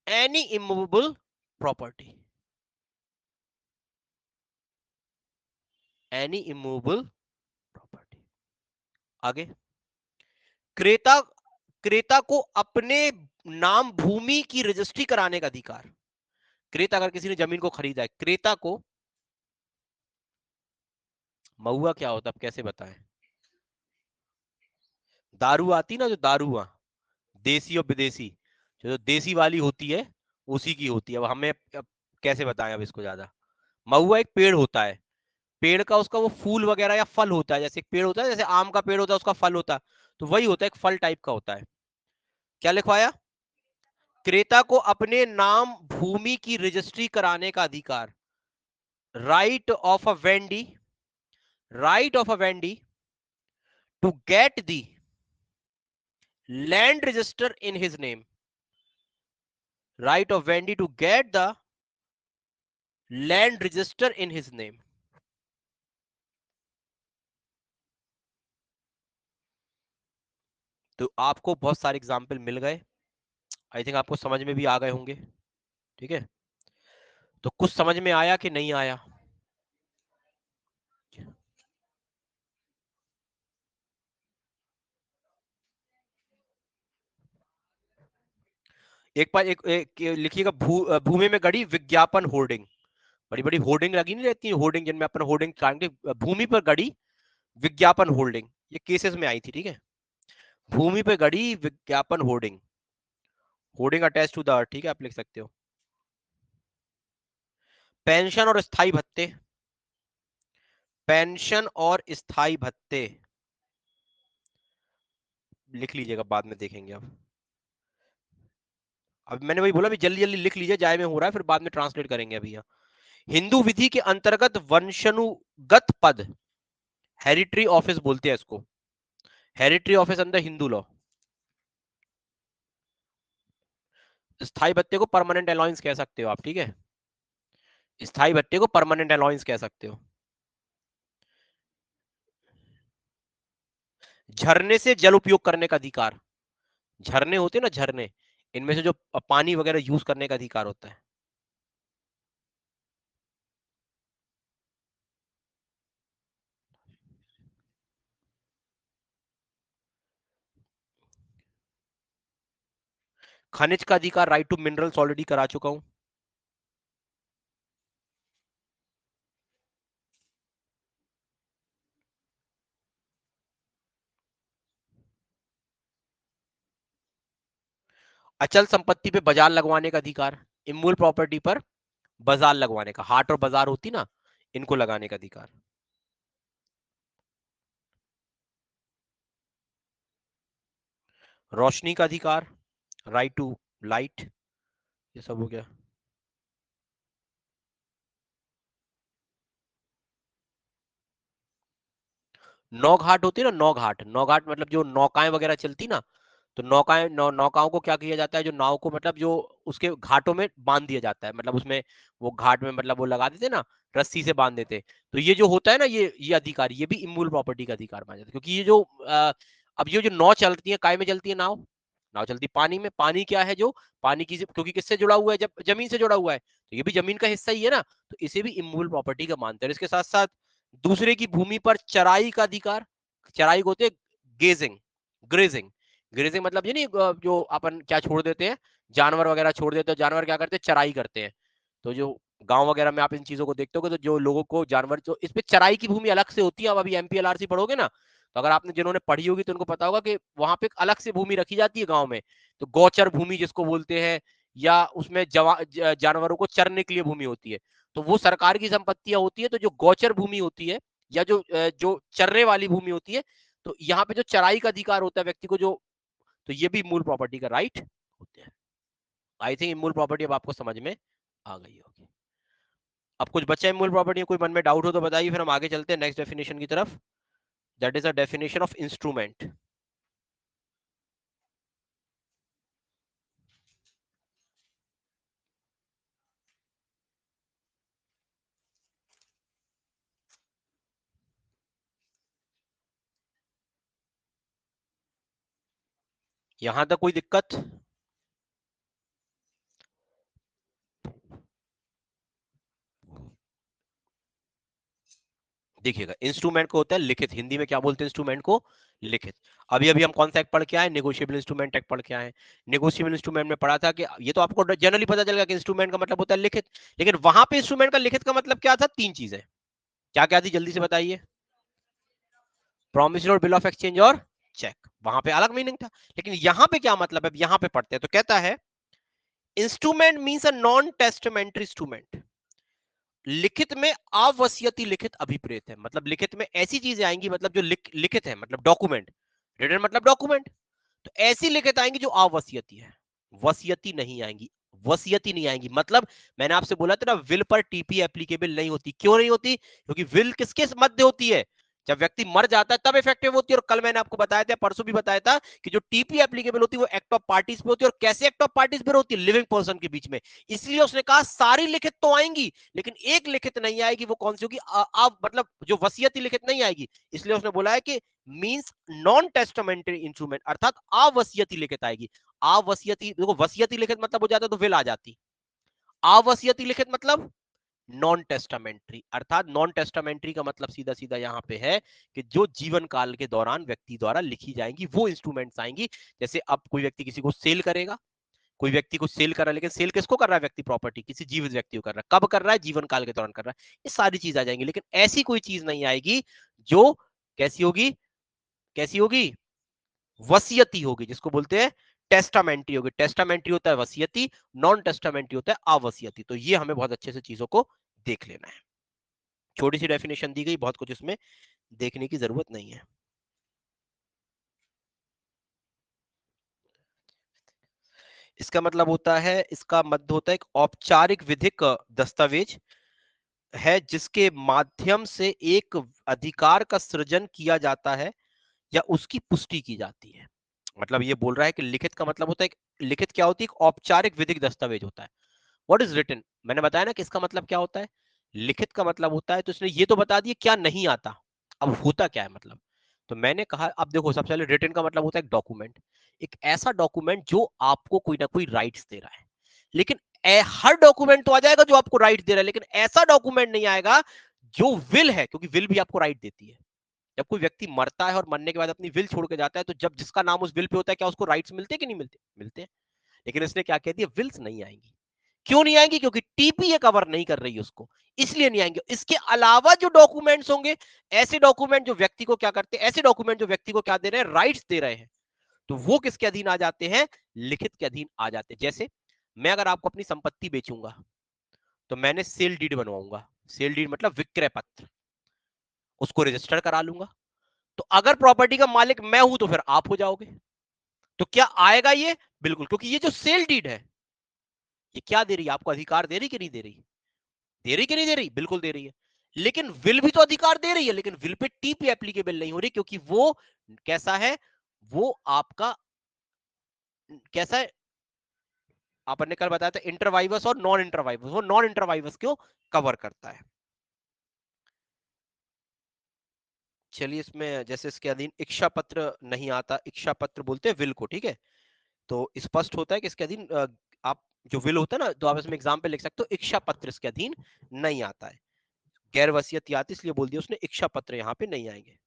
any immovable property, any immovable property। आगे, क्रेता क्रेता को अपने नाम भूमि की रजिस्ट्री कराने का अधिकार। क्रेता, अगर किसी ने जमीन को खरीदा है, क्रेता को, महुआ क्या होता है अब कैसे बताएं, दारू आती ना, जो दारुआ देसी और विदेशी, जो देसी वाली होती है उसी की होती है। अब हमें अब कैसे बताएं अब इसको ज्यादा। महुआ एक पेड़ होता है, पेड़ का उसका वो फूल वगैरह या फल होता है, जैसे एक पेड़ होता है, जैसे आम का पेड़ होता है उसका फल होता है, तो वही होता है, एक फल टाइप का होता है। क्या लिखवाया, क्रेता को अपने नाम भूमि की रजिस्ट्री कराने का अधिकार। Right of a vendee, right of a vendee to get the land register in his name. Right of vendee to get the land register in his name. तो आपको बहुत सारे एग्जाम्पल मिल गए, आई थिंक आपको समझ में भी आ गए होंगे। ठीक है, तो कुछ समझ में आया कि नहीं आया। एक बार एक लिखिएगा, भूमि में गड़ी विज्ञापन होर्डिंग। बड़ी बड़ी होर्डिंग लगी नहीं रहती है, होर्डिंग जिनमें अपन होर्डिंग काटेंगे, भूमि पर गड़ी विज्ञापन होर्डिंग, ये केसेस में आई थी। ठीक है, भूमि पर गड़ी विज्ञापन hoarding, hoarding attach to the, ठीक है आप लिख सकते हो। पेंशन और स्थायी भत्ते, पेंशन और स्थायी भत्ते लिख लीजिएगा, बाद में देखेंगे। अब मैंने वही बोला, भी जल्दी जल्दी लिख लीजिए, जाए में हो रहा है, फिर बाद में ट्रांसलेट करेंगे अभी यहाँ। हिंदू विधि के अंतर्गत वंशानुगत पद, हेरिटरी ऑफिस बोलते हैं इसको, हेरिटरी ऑफिस अंदर हिंदू लॉ। स्थायी भत्ते को परमानेंट अलाउंस कह सकते हो आप। ठीक है, स्थायी भत्ते को परमानेंट अलाउंस कह सकते हो। झरने से जल उपयोग करने का अधिकार, झरने होते हैं ना, झरने, इनमें से जो पानी वगैरह यूज करने का अधिकार होता है। खनिज का अधिकार, राइट टू मिनरल्स ऑलरेडी करा चुका हूं। अचल संपत्ति पे बाजार लगवाने का अधिकार, इमूल प्रॉपर्टी पर बाजार लगवाने का, हाट और बाजार होती ना, इनको लगाने का अधिकार। रोशनी का अधिकार, राइट टू लाइट, ये सब हो गया। नौ घाट होती है ना, नौ घाट, नौ घाट मतलब जो नौकाएं वगैरह चलती ना, तो नौकाएं, नौकाओं को क्या किया जाता है, जो नाव को मतलब जो उसके घाटों में बांध दिया जाता है, मतलब उसमें वो घाट में मतलब वो लगा देते ना, रस्सी से बांध देते। तो ये जो होता है ना, ये अधिकार, ये भी इमूल प्रॉपर्टी का अधिकार माना जाता है, क्योंकि ये जो अब ये जो नाव चलती है, काय में चलती है नाव, नाव चलती है पानी में। पानी क्या है, जो पानी की, क्योंकि किससे जुड़ा हुआ है, जब जमीन से जुड़ा हुआ है, तो ये भी जमीन का हिस्सा ही है ना, तो इसे भी इमूल प्रॉपर्टी का मानते हैं। इसके साथ साथ दूसरे की भूमि पर चराई का अधिकार, चराई को होते गेजिंग, ग्रेजिंग, ग्रेजिंग मतलब ये नहीं जो अपन क्या छोड़ देते हैं, जानवर वगैरह छोड़ देते हैं, जानवर क्या करते हैं, चराई करते हैं। तो जो गांव वगैरह में आप इन चीजों को देखते हो, तो जो लोगों को जानवर, जो इस पे चराई की भूमि अलग से होती है। अब अभी एमपीएलआरसी पढ़ोगे ना, तो अगर आपने जिन्होंने पढ़ी होगी तो उनको पता होगा कि वहां पे अलग से भूमि रखी जाती है गांव में, तो गौचर भूमि जिसको बोलते हैं, या उसमें जानवरों को चरने के लिए भूमि होती है। तो वो सरकार की संपत्तियां होती है। तो जो गौचर भूमि होती है, या जो चरने वाली भूमि होती है, तो यहाँ पे जो चराई का अधिकार होता है व्यक्ति को, जो, तो ये भी मूल प्रॉपर्टी का राइट होते हैं। आई थिंक मूल प्रॉपर्टी अब आपको समझ में आ गई होगी। अब कुछ बच्चा है मूल प्रॉपर्टी, कोई मन में डाउट हो तो बताइए, फिर हम आगे चलते हैं नेक्स्ट डेफिनेशन की तरफ। That is a definition of instrument. यहां तक कोई दिक्कत? देखिएगा, इंस्ट्रूमेंट को होता है लिखित, हिंदी में क्या बोलते हैं इंस्ट्रूमेंट को? लिखित। अभी अभी हम कौन सा एक्ट पढ़ के आए? नेगोशिएबल इंस्ट्रूमेंट एक्ट पढ़ के आए। नेगोशिएबल इंस्ट्रूमेंट में पढ़ा था कि ये तो आपको जनरली पता चलेगा कि इंस्ट्रूमेंट का मतलब होता है लिखित, लेकिन वहां पे इंस्ट्रूमेंट का लिखित का मतलब क्या था? तीन चीजें। क्या क्या थी, जल्दी से बताइए? प्रॉमिसरी और बिल ऑफ एक्सचेंज और चेक। वहां पे अलग मीनिंग था, लेकिन यहां पे क्या मतलब है? यहां पे पढ़ते हैं तो कहता है instrument means a non testamentary instrument. लिखित में अवसियती लिखित अभिप्रेत है, मतलब लिखित में ऐसी चीजें आएंगी, मतलब जो लिखित है, मतलब डॉक्यूमेंट। रिटन मतलब डॉक्यूमेंट। तो ऐसी लिखित आएंगी जो अवसियती है, वसियती नहीं आएंगी। वसियती नहीं आएंगी मतलब, मैंने आपसे बोला था ना, विल पर टीपी एप्लीकेबल नहीं होती। क्यों नहीं होती? क्योंकि विल किसके मध्य होती है? जब व्यक्ति मर जाता है तब इफेक्टिव होती है। और कल मैंने आपको बताया था, परसों भी बताया था, कि जो टीपी एप्लीकेबल होती है वो एक्ट ऑफ पार्टीज पे होती है। और कैसे एक्ट ऑफ पार्टीज पे होती है? लिविंग पर्सन के बीच में। इसलिए उसने कहा सारी लिखित तो आएंगी, लेकिन एक लिखित नहीं आएगी। वो कौन सी होगी? मतलब जो वसीयती लिखित नहीं आएगी। इसलिए उसने बोला है कि मींस नॉन टेस्टामेंटरी इंस्ट्रूमेंट, अर्थात अवसियती लिखित आएगी। अवसियती, देखो वसियती लिखित मतलब हो जाता तो विल आ जाती। अवसियती लिखित मतलब नॉन टेस्टामेंट्री, अर्थात नॉन टेस्टामेंट्री का मतलब सीधा सीधा यहां पे है कि जो जीवन काल के दौरान व्यक्ति द्वारा लिखी जाएंगी वो इंस्ट्रूमेंट्स आएंगी। जैसे अब कोई व्यक्ति किसी को सेल करेगा, कोई व्यक्ति को सेल कर रहा है, लेकिन सेल किसको कर रहा है? व्यक्ति प्रॉपर्टी किसी जीवित व्यक्ति को कर रहा है। कब कर रहा है? जीवन काल के दौरान कर रहा है। ये सारी चीज आ जाएंगी, लेकिन ऐसी कोई चीज नहीं आएगी जो कैसी होगी? कैसी होगी? वसीयती होगी, जिसको बोलते हैं टेस्टामेंट्री होगी। टेस्टामेंट्री होता है वसीयती, नॉन टेस्टामेंट्री होता है अवसीयती। तो ये हमें बहुत अच्छे से चीजों को देख लेना है। छोटी सी डेफिनेशन दी गई, बहुत कुछ इसमें देखने की जरूरत नहीं है। इसका मतलब होता है, इसका मध्य होता है एक औपचारिक विधिक दस्तावेज है जिसके माध्यम से एक अधिकार का सृजन किया जाता है या उसकी पुष्टि की जाती है। मतलब ये बोल रहा है कि लिखित का मतलब होता है, लिखित क्या होती है? एक औपचारिक विधिक दस्तावेज होता है। What is written? मैंने बताया ना कि इसका मतलब क्या होता है, लिखित का मतलब होता है। तो इसने ये तो बता दिया क्या नहीं आता, अब होता क्या है मतलब। तो मैंने कहा, अब देखो, सबसे पहले रिटन का मतलब होता है एक डॉक्यूमेंट, एक ऐसा डॉक्यूमेंट जो आपको कोई ना कोई राइट्स दे रहा है। लेकिन हर डॉक्यूमेंट तो आ जाएगा जो आपको राइट दे रहा है, लेकिन ऐसा डॉक्यूमेंट नहीं आएगा जो विल है, क्योंकि विल भी आपको राइट देती है। जब कोई व्यक्ति मरता है और मरने के बाद अपनी विल छोड़ के जाता है, तो जब जिसका नाम उस विल पे होता है, क्या उसको राइट्स मिलते हैं कि नहीं मिलते? मिलते हैं। लेकिन इसने क्या कह दिया? विल्स नहीं आएंगी। क्यों नहीं आएंगी? क्योंकि टीपी ये कवर नहीं कर रही है उसको, इसलिए नहीं आएंगे। इसके अलावा जो डॉक्यूमेंट्स होंगे, ऐसे डॉक्यूमेंट जो व्यक्ति को क्या करते हैं, ऐसे डॉक्यूमेंट जो व्यक्ति को क्या दे रहे हैं? राइट्स दे रहे हैं, तो वो किसके अधीन आ जाते हैं? लिखित के अधीन आ जाते हैं। जैसे मैं अगर आपको अपनी संपत्ति बेचूंगा, तो मैंने सेल डीड बनवाऊंगा। सेल डीड मतलब विक्रय पत्र, उसको रजिस्टर करा लूंगा। तो अगर प्रॉपर्टी का मालिक मैं हूं तो फिर आप हो जाओगे। तो क्या आएगा ये? बिल्कुल, क्योंकि ये जो सेल डीड है, ये क्या दे रही है आपको? अधिकार दे रही कि नहीं दे रही? दे रही कि नहीं दे रही? बिल्कुल दे रही है। लेकिन विल भी तो अधिकार दे रही है, लेकिन विल पे टीपी एप्लीकेबल नहीं हो रही, क्योंकि वो कैसा है? वो आपका कैसा है? आपने कल बताया था इंटरवाइवस और नॉन इंटरवाइवस, वो नॉन इंटरवाइवस क्यों कवर करता है। चलिए, इसमें जैसे इसके अधीन इच्छा पत्र नहीं आता, इच्छा पत्र बोलते हैं विल को, ठीक है। तो स्पष्ट होता है कि इसके अधीन आप जो विल होता है ना, तो आप इसमें एग्जाम पे लिख सकते हो इच्छा पत्र इसके अधीन नहीं आता है। गैर वसीयत आती, इसलिए बोल दिया उसने इच्छा पत्र यहाँ पे नहीं आएंगे।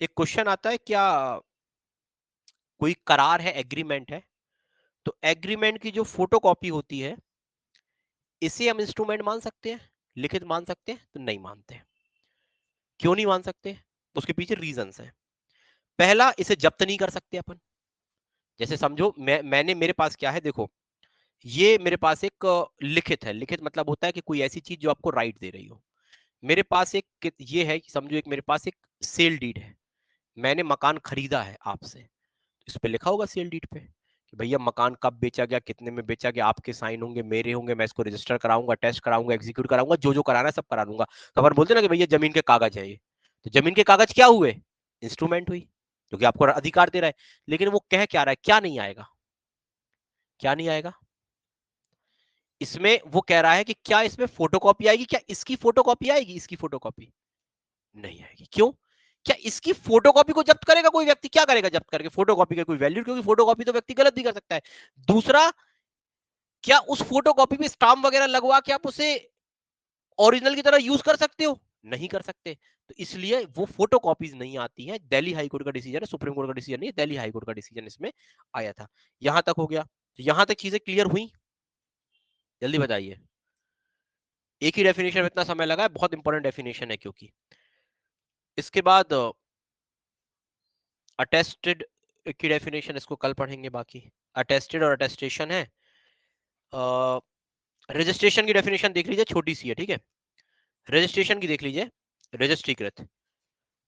एक क्वेश्चन आता है, क्या कोई करार है, एग्रीमेंट है, तो एग्रीमेंट की जो फोटोकॉपी होती है इसे हम इंस्ट्रूमेंट मान सकते हैं, लिखित मान सकते हैं? तो नहीं मानते। क्यों नहीं मान सकते? उसके पीछे रीजंस हैं। पहला, इसे जब्त नहीं कर सकते अपन। जैसे समझो मैंने, मेरे पास क्या है, देखो ये मेरे पास एक लिखित है। लिखित मतलब होता है कि कोई ऐसी चीज जो आपको राइट दे रही हो। मेरे पास एक ये है कि समझो एक मेरे पास एक सेल डीड है, मैंने मकान खरीदा है आपसे, इस पे लिखा होगा सेल डीड पे कि भैया मकान कब बेचा गया, कितने में बेचा गया, आपके साइन होंगे, मेरे होंगे, मैं इसको रजिस्टर कराऊंगा, टेस्ट कराऊंगा, एग्जीक्यूट कराऊंगा, जो जो कराना है सब करा दूंगा। तो अपन बोलते ना कि भैया जमीन के कागज है ये, तो जमीन के कागज क्या हुए? इंस्ट्रूमेंट हुई, क्योंकि आपको अधिकार दे रहा है। लेकिन वो कह क्या रहा है, क्या नहीं आएगा, क्या नहीं आएगा इसमें? वो कह रहा है कि क्या इसमें फोटोकॉपी आएगी, क्या इसकी फोटोकॉपी आएगी, इसकी फोटोकॉपी नहीं आएगी। क्यों? क्या इसकी फोटोकॉपी को जब्त करेगा कोई व्यक्ति? क्या करेगा जब्त करके? फोटोकॉपी का कोई वैल्यू, क्योंकि फोटोकॉपी तो व्यक्ति गलत भी कर सकता है। दूसरा, क्या उस फोटोकॉपी पे स्टाम्प वगैरह लगवा के आप उसे ओरिजिनल की तरह यूज कर सकते हो? नहीं कर सकते। तो इसलिए वो फोटो कॉपीज नहीं आती है। दिल्ली हाई कोर्ट का डिसीजन है, सुप्रीम कोर्ट का डिसीजन नहीं, दिल्ली हाई कोर्ट का डिसीजन इसमें आया था। यहां तक हो गया? यहां तक चीजें क्लियर हुई? जल्दी बताइए। एक ही डेफिनेशन में इतना समय लगा है, बहुत इंपॉर्टेंट डेफिनेशन है क्योंकि। इसके बाद अटेस्टेड की डेफिनेशन, इसको कल पढ़ेंगे बाकी। अटेस्टेड और अटेस्टेशन है। रजिस्ट्रेशन की डेफिनेशन देख लीजिए, छोटी सी है, ठीक है। रजिस्ट्रेशन की देख लीजिए, रजिस्ट्रीकृत।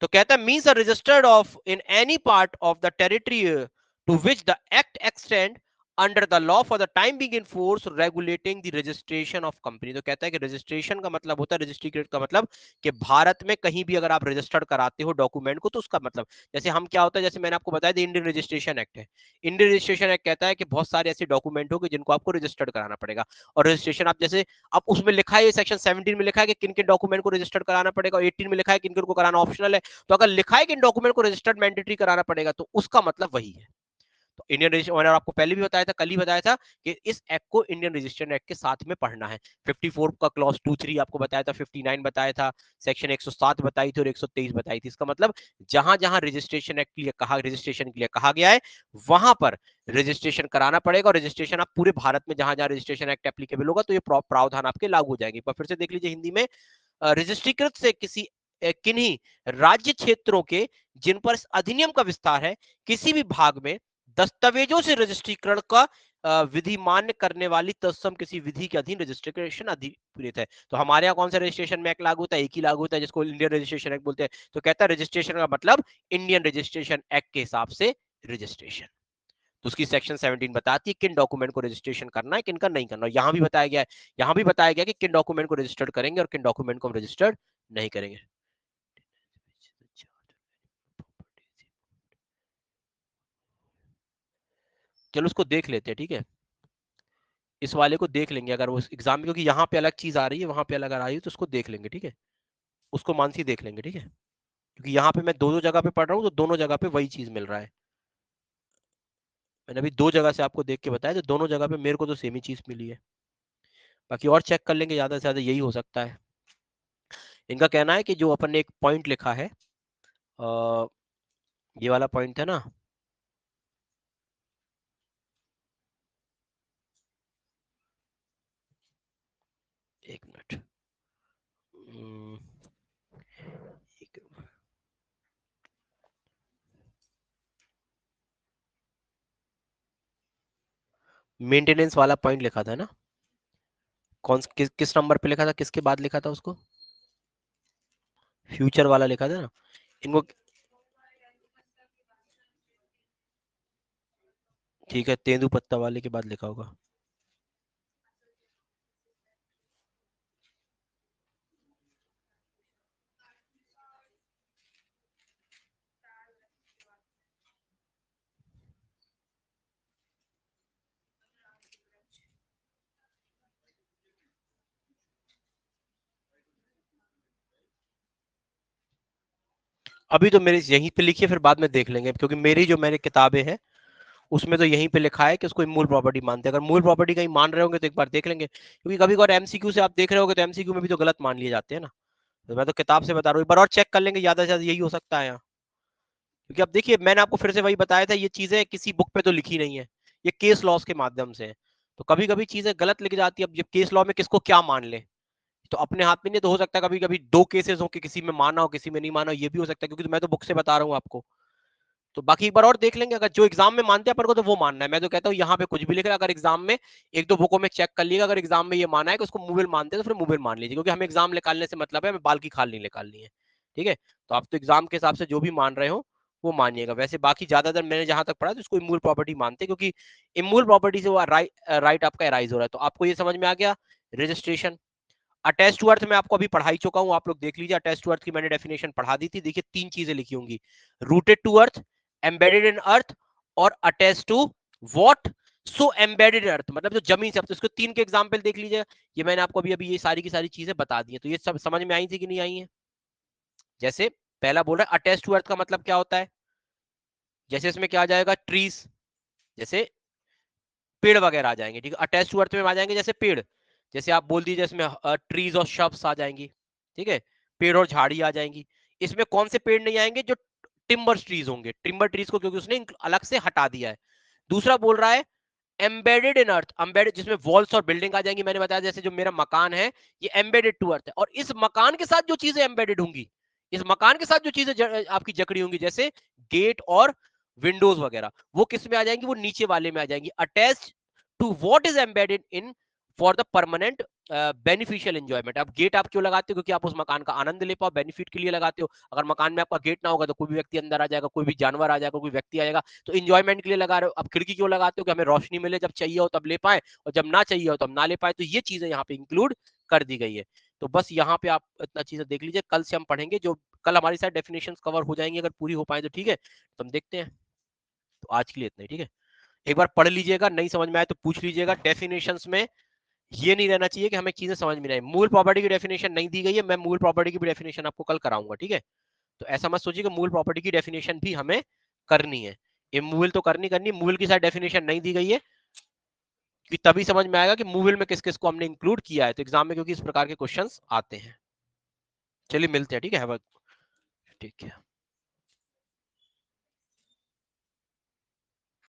तो कहता है means registered of in any part of the territory to which the act extend under the law for the time being in force regulating the registration of company. तो कहता है कि रजिस्ट्रेशन का मतलब होता है, रजिस्ट्रीकृत का मतलब कि भारत में कहीं भी अगर आप रजिस्टर्ड कराते हो डॉक्यूमेंट को, तो उसका मतलब, जैसे हम क्या होता है, जैसे मैंने आपको बताया इंडियन रजिस्ट्रेशन एक्ट है। इंडियन रजिस्ट्रेशन एक्ट कहता है कि बहुत सारे ऐसे डॉक्यूमेंट हो जिनको आपको रजिस्टर्ड कराना पड़ेगा। और रजिस्ट्रेशन आप जैसे, अब उसमें लिखा है, सेक्शन 17 में लिखा है कि किन किन डॉक्यूमेंट को रजिस्टर्ड कराना पड़ेगा, और 18 में लिखा है किन किन को कराना ऑप्शनल है। तो अगर लिखा है कि इन डॉक्यूमेंट को रजिस्टर्ड मैंडेटरी कराना पड़ेगा, तो उसका मतलब वही है। तो इंडियन रजिस्ट्रेशन, मैंने आपको पहले भी बताया था, कल ही बताया था कि इस एक्ट को इंडियन रजिस्ट्रेशन एक्ट के साथ में पढ़ना है। 54 का क्लॉज 2(3) आपको बताया था, 59 बताया था, सेक्शन 107 बताई थी और 123 बताई थी। इसका मतलब जहां जहां रजिस्ट्रेशन एक्ट के लिए कहा, रजिस्ट्रेशन के लिए कहा गया है, वहां पर रजिस्ट्रेशन कराना पड़ेगा। और रजिस्ट्रेशन आप पूरे भारत में जहां जहां रजिस्ट्रेशन एक्ट एप्लीकेबल होगा, तो ये प्रावधान आपके लागू हो जाएंगे। फिर से देख लीजिए हिंदी में, रजिस्ट्रीकृत से किसी किन्हीं राज्य क्षेत्रों के जिन पर इस अधिनियम का विस्तार है, किसी भी भाग में दस्तावेजों से रजिस्ट्रीकरण का विधि मान्य करने वाली तत्सम किसी विधि के अधीन रजिस्ट्रेशन अधिकृत है। तो हमारे यहाँ कौन सा रजिस्ट्रेशन में एक्ट लागू होता है? एक ही लागू होता है, जिसको इंडियन रजिस्ट्रेशन एक्ट बोलते हैं। तो कहता है रजिस्ट्रेशन का मतलब इंडियन रजिस्ट्रेशन एक्ट के हिसाब से रजिस्ट्रेशन। तो उसकी सेक्शन 17 बताती है किन डॉक्यूमेंट को रजिस्ट्रेशन करना है, किन का नहीं करना। यहाँ भी बताया गया है, यहाँ भी बताया गया कि किन डॉक्यूमेंट को रजिस्टर्ड करेंगे और किन डॉक्यूमेंट को हम रजिस्टर्ड नहीं करेंगे। चलो उसको देख लेते हैं, ठीक है। इस वाले को देख लेंगे अगर वो एग्जाम में, क्योंकि यहाँ पे अलग चीज आ रही है, वहां पे अलग आ रही है, तो उसको देख लेंगे, ठीक है। उसको मानसी देख लेंगे, ठीक है। क्योंकि यहाँ पे मैं दो दो जगह पे पढ़ रहा हूँ, तो दोनों जगह पे वही चीज मिल रहा है। मैंने अभी दो जगह से आपको देख के बताया, तो दोनों जगह पे मेरे को तो सेम ही चीज मिली है। बाकी और चेक कर लेंगे, ज्यादा से ज्यादा यही हो सकता है। इनका कहना है कि जो अपन ने एक पॉइंट लिखा है, ये वाला पॉइंट है ना, एक मिनट, मेंटेनेंस वाला पॉइंट लिखा था ना, किस नंबर पे लिखा था, किसके बाद लिखा था उसको? फ्यूचर वाला लिखा था ना इनको। ठीक है, तेंदुपत्ता वाले के बाद लिखा होगा। अभी तो मेरे यहीं पे लिखिए, फिर बाद में देख लेंगे, क्योंकि मेरी जो मेरी किताबें हैं उसमें तो यहीं पे लिखा है कि उसको मूल प्रॉपर्टी मानते हैं। अगर मूल प्रॉपर्टी कहीं मान रहे होंगे तो एक बार देख लेंगे, क्योंकि कभी कभार एमसीक्यू से आप देख रहे होगे तो एमसीक्यू में भी तो गलत मान लिए जाते हैं ना। तो मैं तो किताब से बता रहा हूँ, एक बार और चेक कर लेंगे, ज्यादा से ज्यादा यही हो सकता है यहाँ। क्योंकि अब देखिए मैंने आपको फिर से वही बताया था, ये चीजें किसी बुक पे तो लिखी नहीं है, ये केस लॉस के माध्यम से है। तो कभी कभी चीजें गलत लिख जाती है। अब जब केस लॉ में किसको क्या मान ले तो अपने हाथ में नहीं, तो हो सकता है कभी कभी दो केसेस हो कि किसी में माना हो किसी में नहीं माना हो, ये भी हो सकता है, क्योंकि मैं तो बुक से बता रहा हूँ आपको। तो बाकी एक बार और देख लेंगे, अगर जो एग्जाम में मानते हैं अपन को तो वो मानना है। मैं तो कहता हूँ यहाँ पे कुछ भी लिख रहा है, अगर एग्जाम में एक दो बुकों में चेक कर लिएगा, अगर एग्जाम में ये माना है कि उसको मूविल मानते हैं तो फिर मूविल मान लीजिए, क्योंकि हमें एग्जाम निकालने से मतलब है, हमें बाल की खाल नहीं निकालनी है। ठीक है, तो आप तो एग्जाम के हिसाब से जो भी मान रहे हो वो मानिएगा। वैसे बाकी ज्यादातर मैंने जहां तक पढ़ा तो इसको इमूल प्रॉपर्टी मानते हैं, क्योंकि इमूल प्रॉपर्टी से वो राइट आपका एराइज हो रहा है। तो आपको ये समझ में आ गया रजिस्ट्रेशन। अटैच टू अर्थ में आपको अभी पढ़ाई चुका हूं, आप लोग देख लीजिए। अटैच टू अर्थ की मैंने डेफिनेशन पढ़ा दी थी। देखिए तीन चीजें लिखी होंगी, rooted to earth, embedded in earth और attach to what. So embedded earth मतलब जो जमीन से, तो इसको तीन के एग्जाम्पल देख लीजिए। ये मैंने आपको अभी अभी ये सारी की सारी चीजें बता दी है, तो ये सब समझ में आई थी कि नहीं आई है। जैसे पहला बोल रहा है अटैच टू अर्थ का मतलब क्या होता है, जैसे इसमें क्या आ जाएगा, ट्रीज, जैसे पेड़ वगैरह आ जाएंगे। ठीक है, अटैच टू अर्थ में आ जाएंगे जैसे पेड़, जैसे आप बोल दीजिए इसमें ट्रीज और शब्स आ जाएंगी। ठीक है, पेड़ और झाड़ी आ जाएंगी। इसमें कौन से पेड़ नहीं आएंगे, जो टिम्बर ट्रीज होंगे, टिम्बर ट्रीज को क्योंकि उसने अलग से हटा दिया है। दूसरा बोल रहा है एम्बेडेड इन अर्थ, एम्बेडेड जिसमें वॉल्स और बिल्डिंग आ जाएंगी। मैंने बताया जैसे जो मेरा मकान है ये एम्बेडेड टू अर्थ है, और इस मकान के साथ जो चीजें एम्बेडेड होंगी, इस मकान के साथ जो चीजें आपकी जकड़ी होंगी, जैसे गेट और विंडोज वगैरह, वो किस में आ जाएंगी, वो नीचे वाले में आ जाएंगी। Attach to what is embedded in for the permanent beneficial enjoyment. अब गेट आप क्यों लगाते हो, क्योंकि आप उस मकान का आनंद ले पाओ, बेनिफिट के लिए लगाते हो। अगर मकान में आपका गेट ना होगा तो कोई भी व्यक्ति अंदर आ जाएगा, कोई भी जानवर आ जाएगा, कोई व्यक्ति आ जाएगा, तो इंजॉयमेंट के लिए लगा रहे हो। अब खिड़की क्यों लगाते हो, कि हमें रोशनी मिले, जब चाहिए हो तब ले पाए, और जब ना चाहिए हो तब ना ले पाए। तो ये चीजें यहाँ पे इंक्लूड कर दी गई है। तो बस यहाँ पे आप इतना चीजें देख लीजिए, कल से हम पढ़ेंगे, जो कल हमारी सारी डेफिनेशंस कवर हो जाएंगी, अगर पूरी हो पाए तो ठीक है, तो हम देखते हैं। तो आज के लिए इतना ही, ठीक है। एक बार पढ़ लीजिएगा, नहीं समझ में आए तो पूछ लीजिएगा। डेफिनेशंस में ये नहीं रहना चाहिए कि हमें चीजें समझ में नहीं आई। मूल प्रॉपर्टी की डेफिनेशन नहीं दी गई है, मैं मूल प्रॉपर्टी की भी डेफिनेशन आपको कल कराऊंगा, ठीक है। तो ऐसा मत सोचिए कि मूल प्रॉपर्टी की डेफिनेशन भी हमें करनी है, इमूवल तो करनी करनी, मूवल की साथ डेफिनेशन नहीं दी गई है, कि तभी समझ में आएगा कि मूवल में किस किस को हमने इंक्लूड किया है। तो एग्जाम में क्योंकि इस प्रकार के क्वेश्चंस आते हैं। चलिए मिलते हैं, ठीक है, ठीक है।